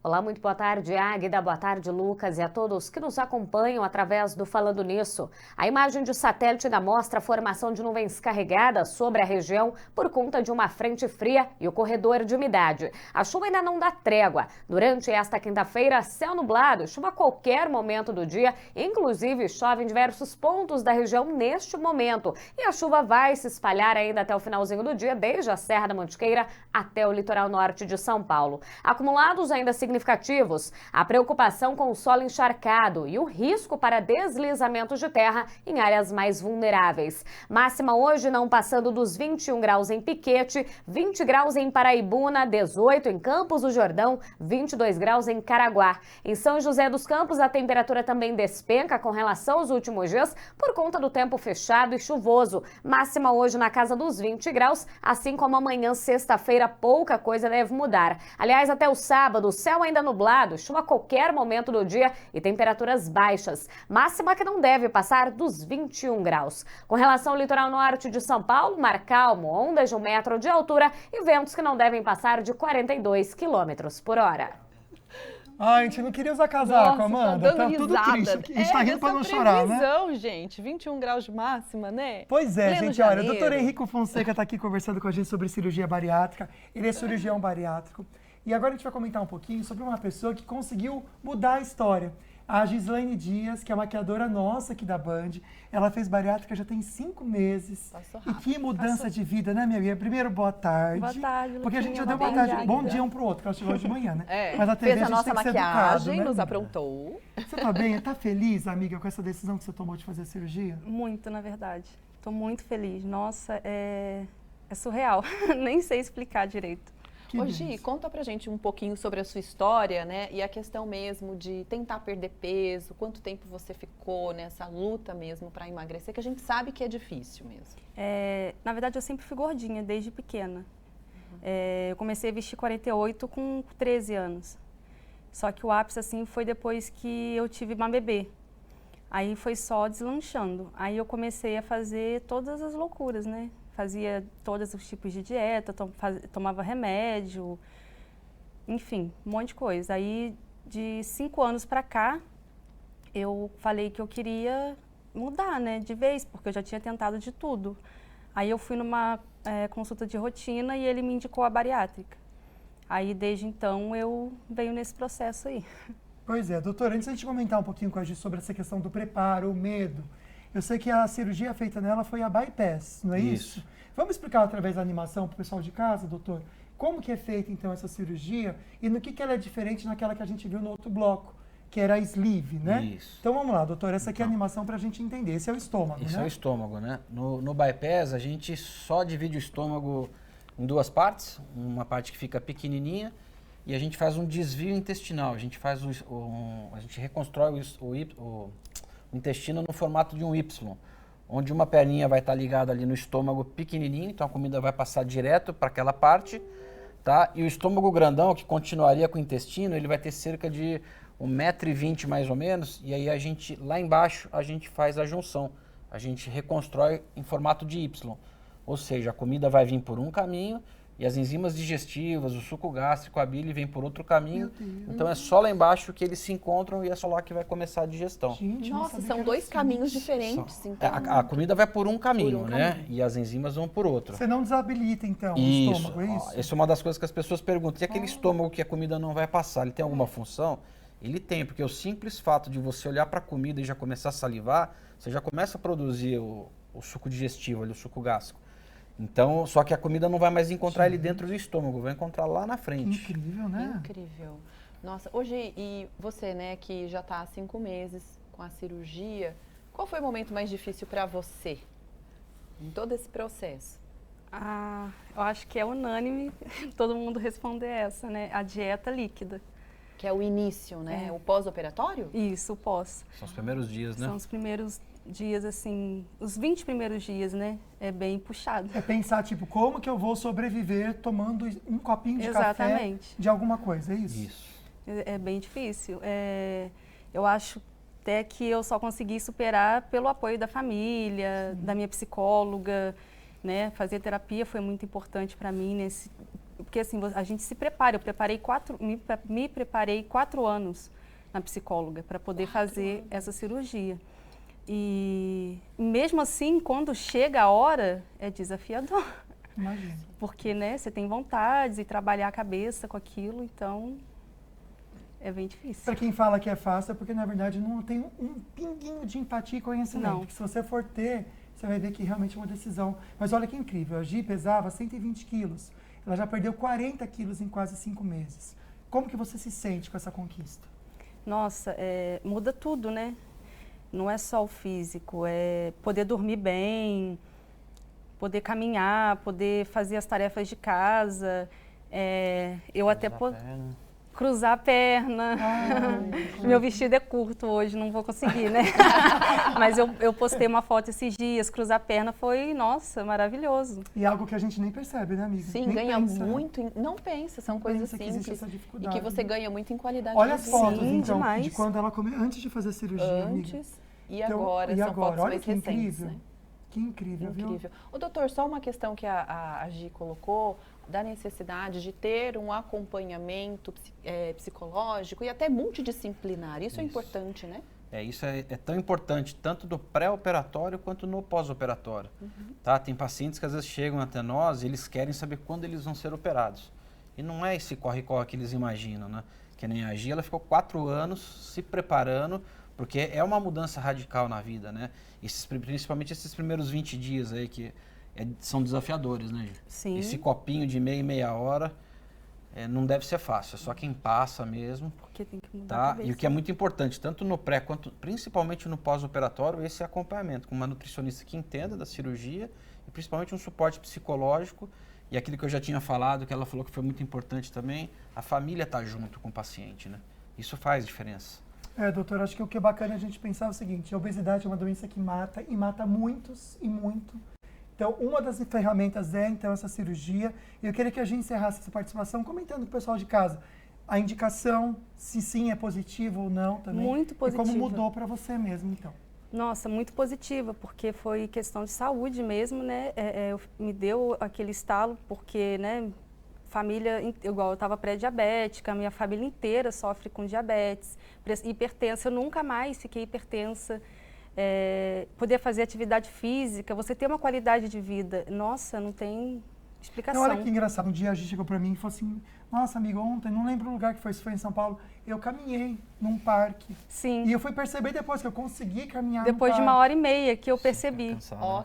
Olá, muito boa tarde, Águida, boa tarde, Lucas, e a todos que nos acompanham através do Falando Nisso. A imagem de satélite ainda mostra a formação de nuvens carregadas sobre a região por conta de uma frente fria e o corredor de umidade. A chuva ainda não dá trégua. Durante esta quinta-feira, céu nublado, chuva a qualquer momento do dia, inclusive chove em diversos pontos da região neste momento. E a chuva vai se espalhar ainda até o finalzinho do dia, desde a Serra da Mantiqueira até o litoral norte de São Paulo. Acumulados ainda significativos, a preocupação com o solo encharcado e o risco para deslizamentos de terra em áreas mais vulneráveis. Máxima hoje não passando dos 21 graus em Piquete, 20 graus em Paraibuna, 18 em Campos do Jordão, 22 graus em Caraguá. Em São José dos Campos, a temperatura também despenca com relação aos últimos dias por conta do tempo fechado e chuvoso. Máxima hoje na casa dos 20 graus, assim como amanhã, sexta-feira, pouca coisa deve mudar. Aliás, até o sábado, o céu céu ainda nublado, chuva a qualquer momento do dia e temperaturas baixas. Máxima que não deve passar dos 21 graus. Com relação ao litoral norte de São Paulo, mar calmo, ondas de 1 metro de altura e ventos que não devem passar de 42 quilômetros por hora. Ai, a gente não queria usar casaco, Nossa, Amanda. tá dando tudo risada. triste. A gente tá rindo pra não chorar, né? Gente, 21 graus de máxima, né? Pois é, Pleno gente, olha, o janeiro. doutor Henrico Fonseca tá aqui conversando com a gente sobre cirurgia bariátrica. Ele é cirurgião bariátrico. E agora a gente vai comentar um pouquinho sobre uma pessoa que conseguiu mudar a história. A Gislaine Dias, que é maquiadora nossa aqui da Band. Ela fez bariátrica já tem 5 meses. Passou E rápido. que mudança de vida, né, minha amiga? Primeiro, boa tarde. Boa tarde, Porque a gente já Luquinha, deu boa boa tarde, tarde. bom dia um pro outro, que ela chegou de manhã, né? É, Mas na TV fez a gente nossa tem que ser maquiagem, educado, né? nos aprontou. Você tá bem? Tá feliz, amiga, com essa decisão que você tomou de fazer a cirurgia? Muito, na verdade. Tô muito feliz. Nossa, é surreal. Nem sei explicar direito. Ô Gi, conta pra gente um pouquinho sobre a sua história, né? E a questão mesmo de tentar perder peso, quanto tempo você ficou nessa luta mesmo pra emagrecer, que a gente sabe que é difícil mesmo. Na verdade, eu sempre fui gordinha, desde pequena. Eu comecei a vestir 48 com 13 anos. Só que o ápice, assim, foi depois que eu tive uma bebê. Aí foi só deslanchando. Aí eu comecei a fazer todas as loucuras, né? Fazia todos os tipos de dieta, tomava remédio, enfim, um monte de coisa. Aí, de 5 anos pra cá, eu falei que eu queria mudar, né, de vez, porque eu já tinha tentado de tudo. Aí eu fui numa consulta de rotina e ele me indicou a bariátrica. Aí, desde então, eu venho nesse processo aí. Pois é, doutora, antes de a gente comentar um pouquinho com a gente sobre essa questão do preparo, o medo, eu sei que a cirurgia feita nela foi a bypass, não é isso? Vamos explicar através da animação para o pessoal de casa, doutor, como que é feita então essa cirurgia e no que ela é diferente naquela que a gente viu no outro bloco, que era a sleeve, né? Isso. Então vamos lá, doutor, essa aqui é a animação para a gente entender. Esse é o estômago, Esse né? é o estômago, né? No bypass, a gente só divide o estômago em 2 partes, uma parte que fica pequenininha e a gente faz um desvio intestinal, a gente faz a gente reconstrói o intestino no formato de um Y, onde uma perninha vai estar ligada ali no estômago pequenininho, então a comida vai passar direto para aquela parte, tá? E o estômago grandão, que continuaria com o intestino, ele vai ter cerca de 1,20 m mais ou menos, e aí a gente, lá embaixo, a gente faz a junção, a gente reconstrói em formato de Y, ou seja, a comida vai vir por um caminho, e as enzimas digestivas, o suco gástrico, a bile vem por outro caminho. Então é só lá embaixo que eles se encontram e é só lá que vai começar a digestão. Gente, nossa, são 2 caminhos diferentes. Então, a comida vai por um caminho, né? E as enzimas vão por outro. Você não desabilita, então, Isso. o estômago, é isso? Essa é uma das coisas que as pessoas perguntam. E aquele estômago que a comida não vai passar, ele tem alguma função? Ele tem, porque o simples fato de você olhar para a comida e já começar a salivar, você já começa a produzir o suco digestivo, ali, o suco gástrico. Então, só que a comida não vai mais encontrar ele dentro do estômago, vai encontrar lá na frente. Que incrível, né? Incrível. Nossa, hoje, e você, né, que já está há 5 meses com a cirurgia, qual foi o momento mais difícil para você em todo esse processo? Eu acho que é unânime todo mundo responder essa, né? A dieta líquida. Que é o início, né? O pós-operatório? Isso, o pós. São os primeiros dias, né? São os primeiros dias, assim, os 20 primeiros dias, né? É bem puxado. É pensar, tipo, como que eu vou sobreviver tomando um copinho de café de alguma coisa, é isso? Isso. É bem difícil. Eu acho até que eu só consegui superar pelo apoio da família, da minha psicóloga, né? Fazer terapia foi muito importante para mim porque assim, a gente se prepara. Me preparei 4 anos na psicóloga para poder fazer essa cirurgia. E mesmo assim, quando chega a hora, é desafiador. Imagina. Porque, né, você tem vontades e trabalhar a cabeça com aquilo, então é bem difícil. Para quem fala que é fácil, é porque na verdade não tem um pinguinho de empatia e conhecimento. Não. Se você for ter, você vai ver que realmente é uma decisão. Mas olha que incrível, a Gi pesava 120 quilos. Ela já perdeu 40 quilos em quase 5 meses. Como que você se sente com essa conquista? Nossa, muda tudo, né? Não é só o físico, é poder dormir bem, poder caminhar, poder fazer as tarefas de casa. Eu até Cruzar a perna. Meu vestido é curto hoje, não vou conseguir, né? Mas eu postei uma foto esses dias, cruzar a perna foi, nossa, maravilhoso. E algo que a gente nem percebe, né, amiga? Sim, nem ganha pensa, muito, não pensa, são coisas pensa que existe simples. essa E dificuldade, que você né? ganha muito em qualidade Olha de as vida. fotos, Sim, então, demais. de quando ela antes de fazer a cirurgia, amiga. Antes e Então, agora, são fotos olha mais que recentes, incrível. né? Que incrível, viu? O doutor, só uma questão que a Gi colocou, da necessidade de ter um acompanhamento psicológico e até multidisciplinar. Isso é importante, né? Isso é tão importante, tanto do pré-operatório quanto no pós-operatório. Tá? Tem pacientes que às vezes chegam até nós e eles querem saber quando eles vão ser operados. E não é esse corre-corre que eles imaginam, né? Que nem a Gi, ela ficou 4 anos se preparando, porque é uma mudança radical na vida, né? Principalmente esses primeiros 20 dias aí que são desafiadores, né, Gi? Sim. Esse copinho de meia hora não deve ser fácil, é só quem passa mesmo. Porque tem que mudar Tá? a cabeça. E o que é muito importante, tanto no pré quanto principalmente no pós-operatório, esse acompanhamento com uma nutricionista que entenda da cirurgia e principalmente um suporte psicológico. E aquilo que eu já tinha falado, que ela falou que foi muito importante também, a família tá junto com o paciente, né? Isso faz diferença. Doutor, acho que o que é bacana a gente pensar é o seguinte, a obesidade é uma doença que mata e mata muitos e muito. Então, uma das ferramentas é, então, essa cirurgia. E eu queria que a gente encerrasse essa participação comentando com o pessoal de casa a indicação, se sim é positiva ou não também. Muito positiva. E como mudou para você mesmo, então. Nossa, muito positiva, porque foi questão de saúde mesmo, né? Me deu aquele estalo, porque, né, família, igual eu estava pré-diabética, minha família inteira sofre com diabetes, hipertensa, eu nunca mais fiquei hipertensa. Poder fazer atividade física, você ter uma qualidade de vida, nossa, não tem explicação. Olha que engraçado, um dia a gente chegou para mim e falou assim, nossa, amigo, ontem, não lembro o lugar que foi, se foi em São Paulo, eu caminhei num parque. Sim. E eu fui perceber depois que eu consegui caminhar depois de 1h30 que eu percebi.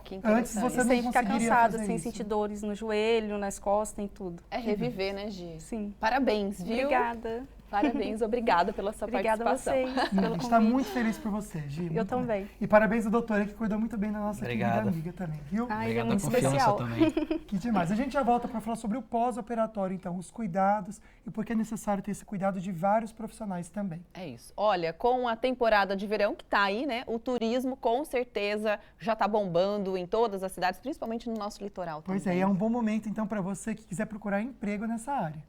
Que interessante. Antes você não sem ficar conseguiria cansada, fazer sem isso. sentir dores no joelho, nas costas, em tudo. É reviver, né, Gi? Sim. Parabéns, viu? Obrigada. Parabéns, obrigada pela sua Obrigada participação. a vocês A pelo gente está convite. muito feliz por você, Gi. Eu também. E parabéns ao doutor que cuidou muito bem da nossa querida Obrigado. amiga também, viu? Ele é Obrigado muito pela confiança especial. também. Que demais. A gente já volta para falar sobre o pós-operatório, então, os cuidados e por que é necessário ter esse cuidado de vários profissionais também. É isso. Olha, com a temporada de verão que tá aí, né? O turismo com certeza já tá bombando em todas as cidades, principalmente no nosso litoral também. Pois é, e é um bom momento, então, para você que quiser procurar emprego nessa área.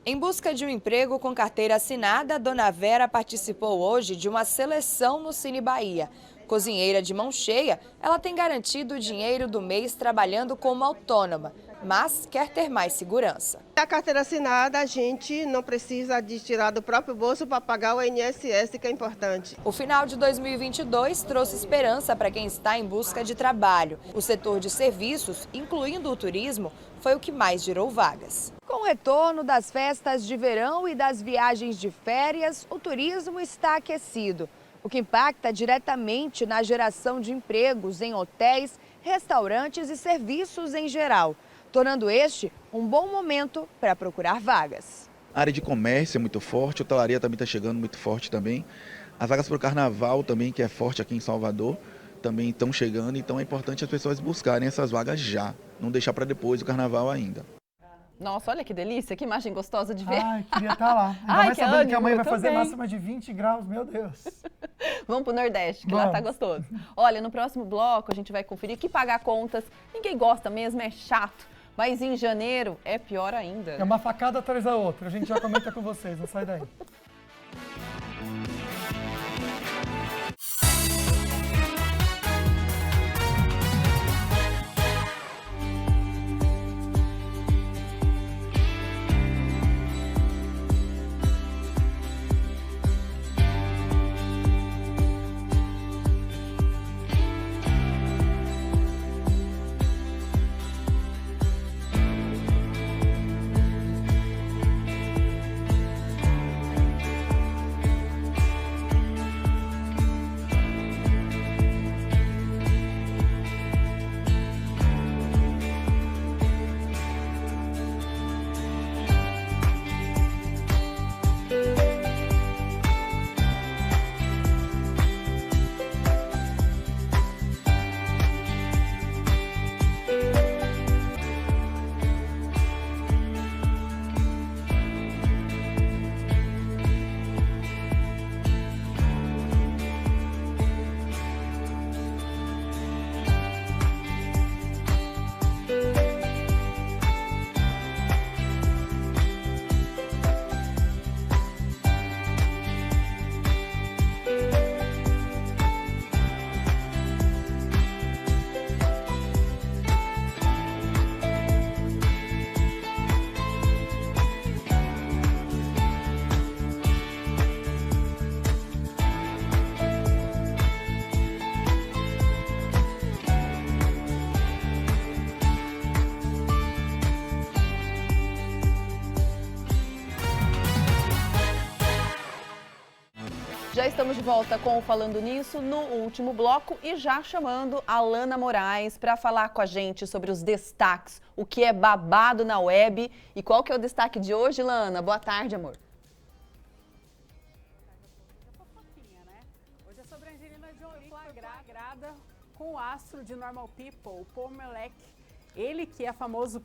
Em busca de um emprego com carteira assinada, Dona Vera participou hoje de uma seleção no Cine Bahia. Cozinheira de mão cheia, ela tem garantido o dinheiro do mês trabalhando como autônoma, mas quer ter mais segurança. A carteira assinada, a gente não precisa de tirar do próprio bolso para pagar o INSS, que é importante. O final de 2022 trouxe esperança para quem está em busca de trabalho. O setor de serviços, incluindo o turismo, foi o que mais gerou vagas. Com o retorno das festas de verão e das viagens de férias, o turismo está aquecido, o que impacta diretamente na geração de empregos em hotéis, restaurantes e serviços em geral, tornando este um bom momento para procurar vagas. A área de comércio é muito forte, a hotelaria também está chegando muito forte também. As vagas para o carnaval também, que é forte aqui em Salvador, também estão chegando, então é importante as pessoas buscarem essas vagas já, não deixar para depois o carnaval ainda. Nossa, olha que delícia, que imagem gostosa de ver. Ai, queria estar lá. Ainda Ai, mais que sabendo ânimo, que amanhã vai eu fazer também. máxima de 20 graus, meu Deus. Vamos pro Nordeste, que lá tá gostoso. Olha, no próximo bloco a gente vai conferir que pagar contas, ninguém gosta mesmo, é chato. Mas em janeiro é pior ainda. É uma facada atrás da outra, a gente já comenta com vocês, não sai daí. Já estamos de volta com o Falando Nisso no último bloco e já chamando a Lana Moraes para falar com a gente sobre os destaques, o que é babado na web e qual que é o destaque de hoje, Lana? Boa tarde, amor. Hoje é sobre a Angelina Jolie flagrada com o astro de Normal People, Paul Melek. Ele que é famoso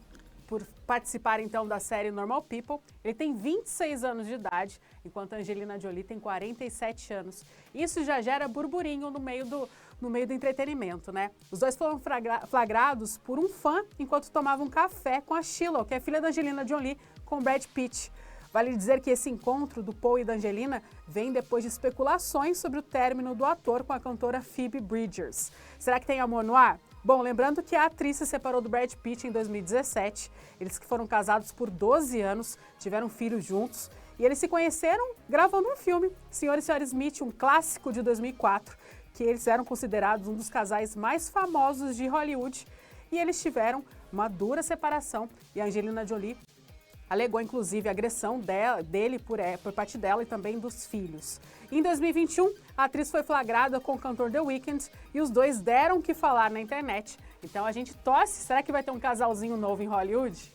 por participar então da série Normal People. Ele tem 26 anos de idade, enquanto a Angelina Jolie tem 47 anos. Isso já gera burburinho no meio do entretenimento, né? Os dois foram flagrados por um fã enquanto tomavam café com a Shiloh, que é filha da Angelina Jolie, com Brad Pitt. Vale dizer que esse encontro do Paul e da Angelina vem depois de especulações sobre o término do ator com a cantora Phoebe Bridgers. Será que tem amor no ar? Bom, lembrando que a atriz se separou do Brad Pitt em 2017. Eles que foram casados por 12 anos, tiveram filhos juntos. E eles se conheceram gravando um filme, Sr. e Sra. Smith, um clássico de 2004, que eles eram considerados um dos casais mais famosos de Hollywood. E eles tiveram uma dura separação e a Angelina Jolie alegou, inclusive, a agressão dele por parte dela e também dos filhos. Em 2021, a atriz foi flagrada com o cantor The Weeknd e os dois deram o que falar na internet. Então a gente torce, será que vai ter um casalzinho novo em Hollywood?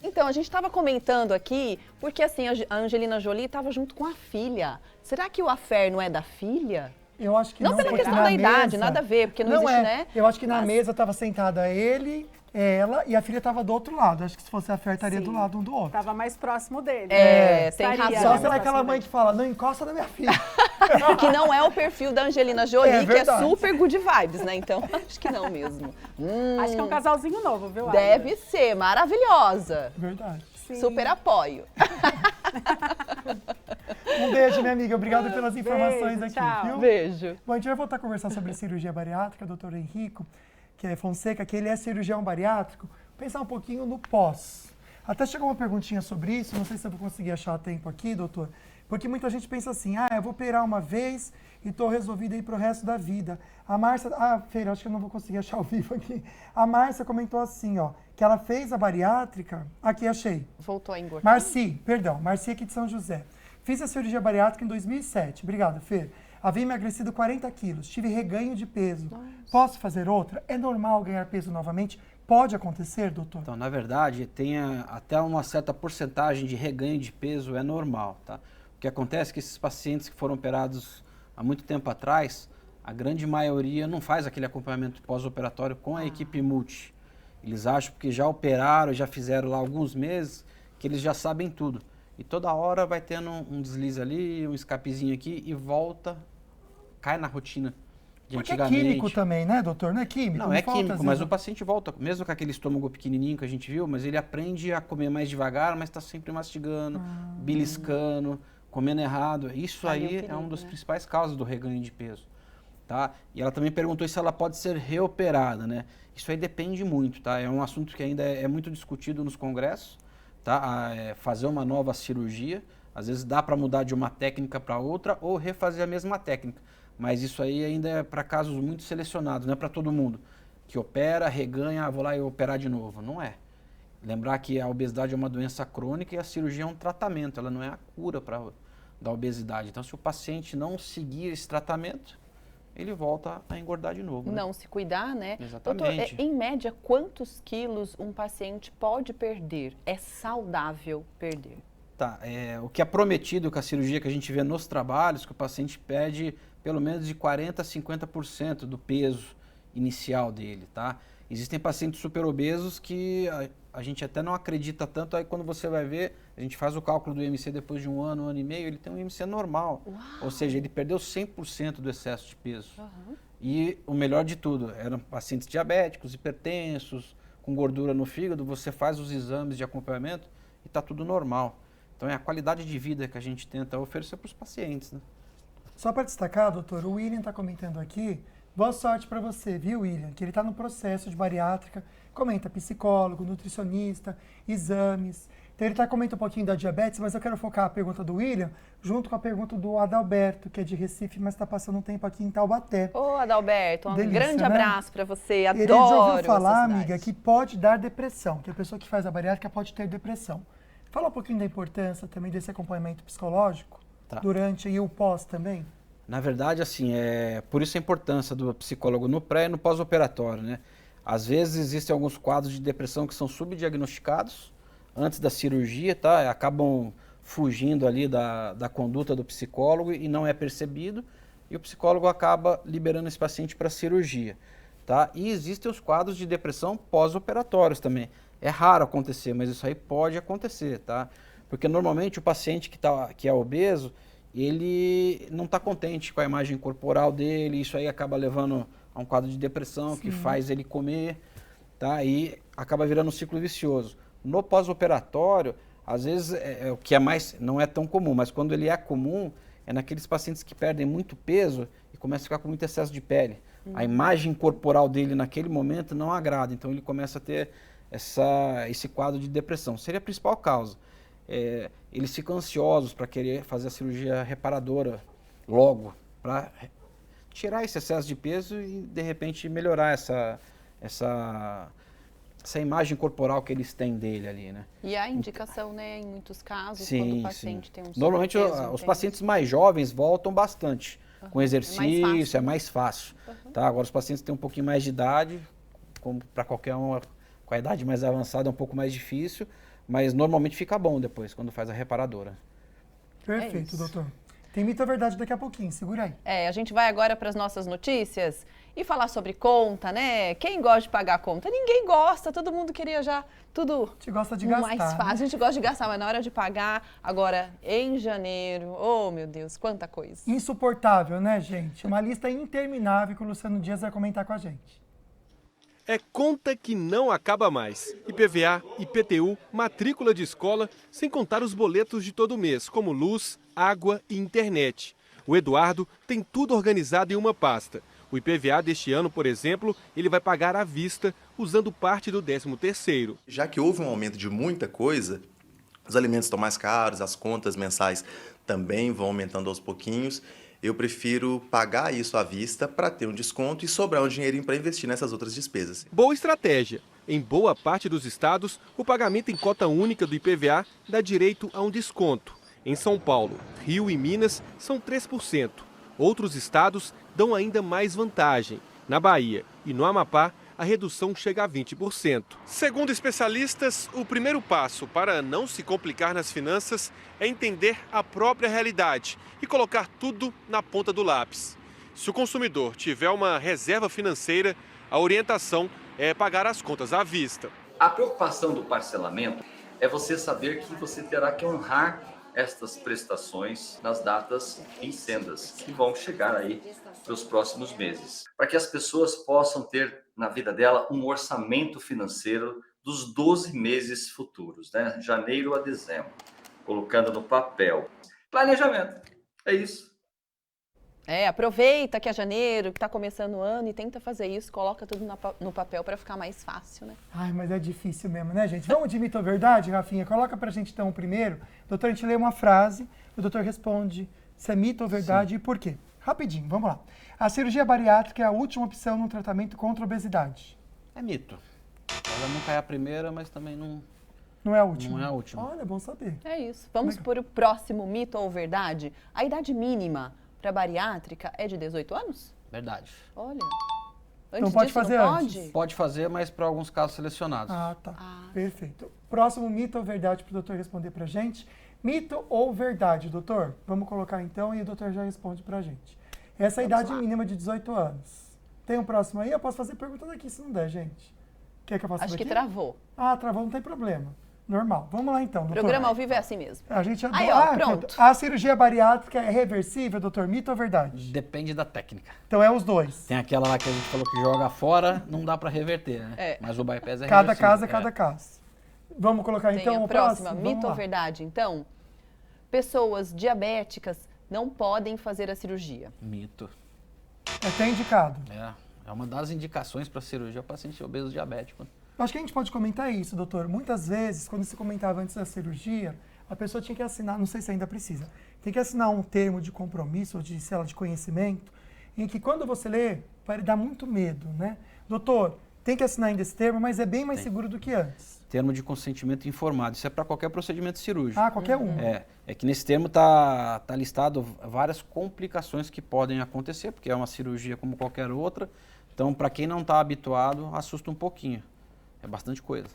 Então, a gente estava comentando aqui, porque assim, a Angelina Jolie estava junto com a filha. Será que o affair não é da filha? Eu acho que não. Não pela porque questão na da idade, mesa, nada a ver, porque não existe, né? Eu acho que na mesa estava sentada ele, ela e a filha estava do outro lado. Acho que se fosse a fé, estaria do lado um do outro. Estava mais próximo dele. Tem razão. Só será aquela mãe que fala, não encosta na minha filha. Que não é o perfil da Angelina Jolie, que é verdade. super good vibes, né? Então, acho que não mesmo. Acho que é um casalzinho novo, viu? Deve ser, maravilhosa. Verdade. Sim. Super apoio. Um beijo, minha amiga. Obrigado pelas informações aqui, tchau. viu? Beijo. Bom, a gente vai voltar a conversar sobre cirurgia bariátrica, doutor Henrico, que é Fonseca, que ele é cirurgião bariátrico. Pensar um pouquinho no pós. Até chegou uma perguntinha sobre isso, não sei se eu vou conseguir achar a tempo aqui, doutor. Porque muita gente pensa assim, eu vou operar uma vez e estou resolvida aí pro resto da vida. A Márcia, Feira, acho que eu não vou conseguir achar ao vivo aqui. A Márcia comentou assim, que ela fez a bariátrica, aqui achei. Voltou a engordar. Marci aqui de São José. Fiz a cirurgia bariátrica em 2007, obrigada, Fer. Havia emagrecido 40 quilos, tive reganho de peso. Nossa. Posso fazer outra? É normal ganhar peso novamente? Pode acontecer, doutor? Então, na verdade, tem até uma certa porcentagem de reganho de peso, é normal, tá? O que acontece é que esses pacientes que foram operados há muito tempo atrás, a grande maioria não faz aquele acompanhamento pós-operatório com a equipe multi. Eles acham que já operaram, já fizeram lá alguns meses, que eles já sabem tudo. E toda hora vai tendo um deslize ali, um escapezinho aqui e volta, cai na rotina de Porque antigamente. é químico também, né, doutor? Não é químico? Não, é químico, mas o paciente volta, mesmo com aquele estômago pequenininho que a gente viu, mas ele aprende a comer mais devagar, mas está sempre mastigando, beliscando, comendo errado. Isso aí é uma das principais causas do reganho de peso, tá? E ela também perguntou se ela pode ser reoperada, né? Isso aí depende muito, tá? É um assunto que ainda é muito discutido nos congressos, tá? Fazer uma nova cirurgia, às vezes dá para mudar de uma técnica para outra ou refazer a mesma técnica, mas isso aí ainda é para casos muito selecionados, não é para todo mundo que opera, reganha, vou lá e operar de novo, não é. Lembrar que a obesidade é uma doença crônica e a cirurgia é um tratamento, ela não é a cura da obesidade. Então, se o paciente não seguir esse tratamento, ele volta a engordar de novo. Não se cuidar, né? Exatamente. Doutor, em média, quantos quilos um paciente pode perder? É saudável perder? Tá, o que é prometido com a cirurgia que a gente vê nos trabalhos, que o paciente perde pelo menos de 40% a 50% do peso inicial dele, tá? Existem pacientes super obesos que a gente até não acredita tanto, aí quando você vai ver, a gente faz o cálculo do IMC depois de um ano e meio, ele tem um IMC normal. Uau. Ou seja, ele perdeu 100% do excesso de peso. Uhum. E o melhor de tudo, eram pacientes diabéticos, hipertensos, com gordura no fígado, você faz os exames de acompanhamento e está tudo normal. Então é a qualidade de vida que a gente tenta oferecer para os pacientes, né? Só para destacar, doutor, o William está comentando aqui, boa sorte para você, viu, William? Que ele está no processo de bariátrica, comenta psicólogo, nutricionista, exames. Então ele comenta um pouquinho da diabetes, mas eu quero focar a pergunta do William junto com a pergunta do Adalberto, que é de Recife, mas está passando um tempo aqui em Taubaté. Ô, Adalberto, um grande abraço para você, adoro. Ele já ouviu falar, amiga, que pode dar depressão, que a pessoa que faz a bariátrica pode ter depressão. Fala um pouquinho da importância também desse acompanhamento psicológico. durante e o pós também? Na verdade, assim, por isso a importância do psicólogo no pré e no pós-operatório, né? Às vezes existem alguns quadros de depressão que são subdiagnosticados antes da cirurgia, tá? Acabam fugindo ali da conduta do psicólogo e não é percebido, e o psicólogo acaba liberando esse paciente para cirurgia, tá? E existem os quadros de depressão pós-operatórios também. É raro acontecer, mas isso aí pode acontecer, tá? Porque normalmente o paciente que é obeso, ele não está contente com a imagem corporal dele, isso aí acaba levando a um quadro de depressão que faz ele comer, tá? E acaba virando um ciclo vicioso. No pós-operatório, às vezes, o que é mais, não é tão comum, mas quando ele é comum, é naqueles pacientes que perdem muito peso e começam a ficar com muito excesso de pele. A imagem corporal dele naquele momento não agrada, então ele começa a ter esse quadro de depressão. Seria a principal causa. Eles ficam ansiosos para querer fazer a cirurgia reparadora logo, para tirar esse excesso de peso e, de repente, melhorar essa imagem corporal que eles têm dele ali, né? E a indicação, né, em muitos casos, sim, quando o paciente tem um normalmente os pacientes mais jovens voltam bastante. Com exercício, é mais fácil. Tá? Agora, os pacientes têm um pouquinho mais de idade, como para qualquer um, com a idade mais avançada é um pouco mais difícil, mas normalmente fica bom depois, quando faz a reparadora. Perfeito, doutor. Tem mito ou verdade daqui a pouquinho, segura aí. A gente vai agora para as nossas notícias e falar sobre conta, né? Quem gosta de pagar conta? Ninguém gosta, todo mundo queria já tudo a gente gosta de gastar, mais fácil. A gente gosta de gastar, mas na hora de pagar, agora em janeiro, oh meu Deus, quanta coisa. Insuportável, né, gente? Uma lista interminável que o Luciano Dias vai comentar com a gente. É conta que não acaba mais. IPVA, IPTU, matrícula de escola, sem contar os boletos de todo mês, como luz, água e internet. O Eduardo tem tudo organizado em uma pasta. O IPVA deste ano, por exemplo, ele vai pagar à vista, usando parte do 13º. Já que houve um aumento de muita coisa, os alimentos estão mais caros, as contas mensais também vão aumentando aos pouquinhos. Eu prefiro pagar isso à vista para ter um desconto e sobrar um dinheirinho para investir nessas outras despesas. Boa estratégia. Em boa parte dos estados, o pagamento em cota única do IPVA dá direito a um desconto. Em São Paulo, Rio e Minas são 3%. Outros estados dão ainda mais vantagem. Na Bahia e no Amapá, a redução chega a 20%. Segundo especialistas, o primeiro passo para não se complicar nas finanças é entender a própria realidade e colocar tudo na ponta do lápis. Se o consumidor tiver uma reserva financeira, a orientação é pagar as contas à vista. A preocupação do parcelamento é você saber que você terá que honrar estas prestações nas datas vincendas, que vão chegar aí para os próximos meses, para que as pessoas possam ter na vida dela um orçamento financeiro dos 12 meses futuros, né? Janeiro a dezembro, colocando no papel. Planejamento, é isso. Aproveita que é janeiro, que está começando o ano e tenta fazer isso, coloca tudo no papel para ficar mais fácil, né? Ai, mas é difícil mesmo, né, gente? Vamos de mito ou verdade, Rafinha? Coloca pra gente então o primeiro. Doutor, a gente lê uma frase, o doutor responde se é mito ou verdade e por quê. Rapidinho, vamos lá. A cirurgia bariátrica é a última opção no tratamento contra a obesidade. É mito. Ela nunca é a primeira, mas também não... Não é a última? Não é a última. Olha, é bom saber. É isso. Vamos para o próximo mito ou verdade. A idade mínima para bariátrica é de 18 anos? Verdade. Olha. Então pode fazer antes? Pode fazer, mas para alguns casos selecionados. Ah, tá. Perfeito. Próximo mito ou verdade para o doutor responder para a gente. Mito ou verdade, doutor? Vamos colocar então e o doutor já responde para a gente. Essa é a idade mínima de 18 anos. Tem um próximo aí? Eu posso fazer pergunta daqui se não der, gente. Quer que eu faça Acho daqui? que travou. Ah, travou, não tem problema. Normal. Vamos lá então, doutor. Programa ao vivo é assim mesmo. A gente Aí, ó, pronto. Pronto. A cirurgia bariátrica é reversível, doutor? Mito ou verdade? Depende da técnica. Então é os dois. Tem aquela lá que a gente falou que joga fora, não dá para reverter, né? Mas o bypass é cada reversível. caso é cada caso. Vamos colocar então a o próximo? Próxima, mito ou verdade? Então, pessoas diabéticas não podem fazer a cirurgia. Mito. É até indicado. É uma das indicações para cirurgia o paciente obeso diabético. Acho que a gente pode comentar isso, doutor. Muitas vezes, quando se comentava antes da cirurgia, a pessoa tinha que assinar, não sei se ainda precisa, tem que assinar um termo de compromisso ou de, sei lá, de conhecimento, em que quando você lê, vai dar muito medo, né? Doutor, tem que assinar ainda esse termo, mas é bem mais seguro do que antes. termo de consentimento informado. Isso é para qualquer procedimento cirúrgico. Ah, qualquer um. É que nesse termo tá listado várias complicações que podem acontecer, porque é uma cirurgia como qualquer outra. Então, para quem não está habituado, assusta um pouquinho. É bastante coisa.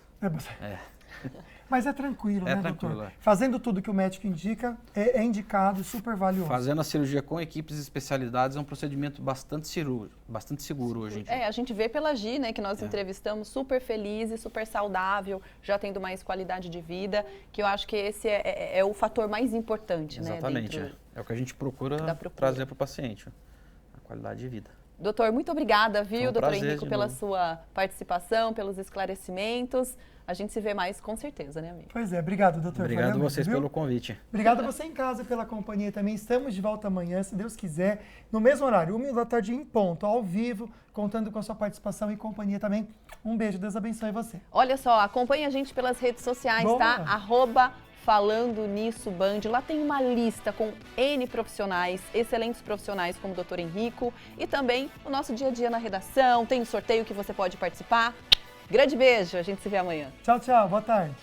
Mas é tranquilo, né, tranquilo, doutor? Fazendo tudo que o médico indica, é indicado, super valioso. Fazendo a cirurgia com equipes e especialidades é um procedimento bastante seguro hoje em dia. A gente vê pela Gi, né, que nós entrevistamos, super feliz e super saudável, já tendo mais qualidade de vida, que eu acho que esse é o fator mais importante, Exatamente, né? É o que a gente procura trazer para o paciente, a qualidade de vida. Doutor, muito obrigada, viu, doutor prazer, Henrico, pela sua participação, pelos esclarecimentos. A gente se vê mais com certeza, né, amigo? Pois é, obrigado, doutor. Obrigado a vocês pelo convite. Obrigado a você em casa pela companhia também. Estamos de volta amanhã, se Deus quiser, no mesmo horário, 13h em ponto, ao vivo, contando com a sua participação e companhia também. Um beijo, Deus abençoe você. Olha só, acompanhe a gente pelas redes sociais, tá? @Falando Nisso Band. Lá tem uma lista com N profissionais, excelentes profissionais como o doutor Henrico e também o nosso dia a dia na redação, tem um sorteio que você pode participar. Grande beijo, a gente se vê amanhã. Tchau, tchau, boa tarde.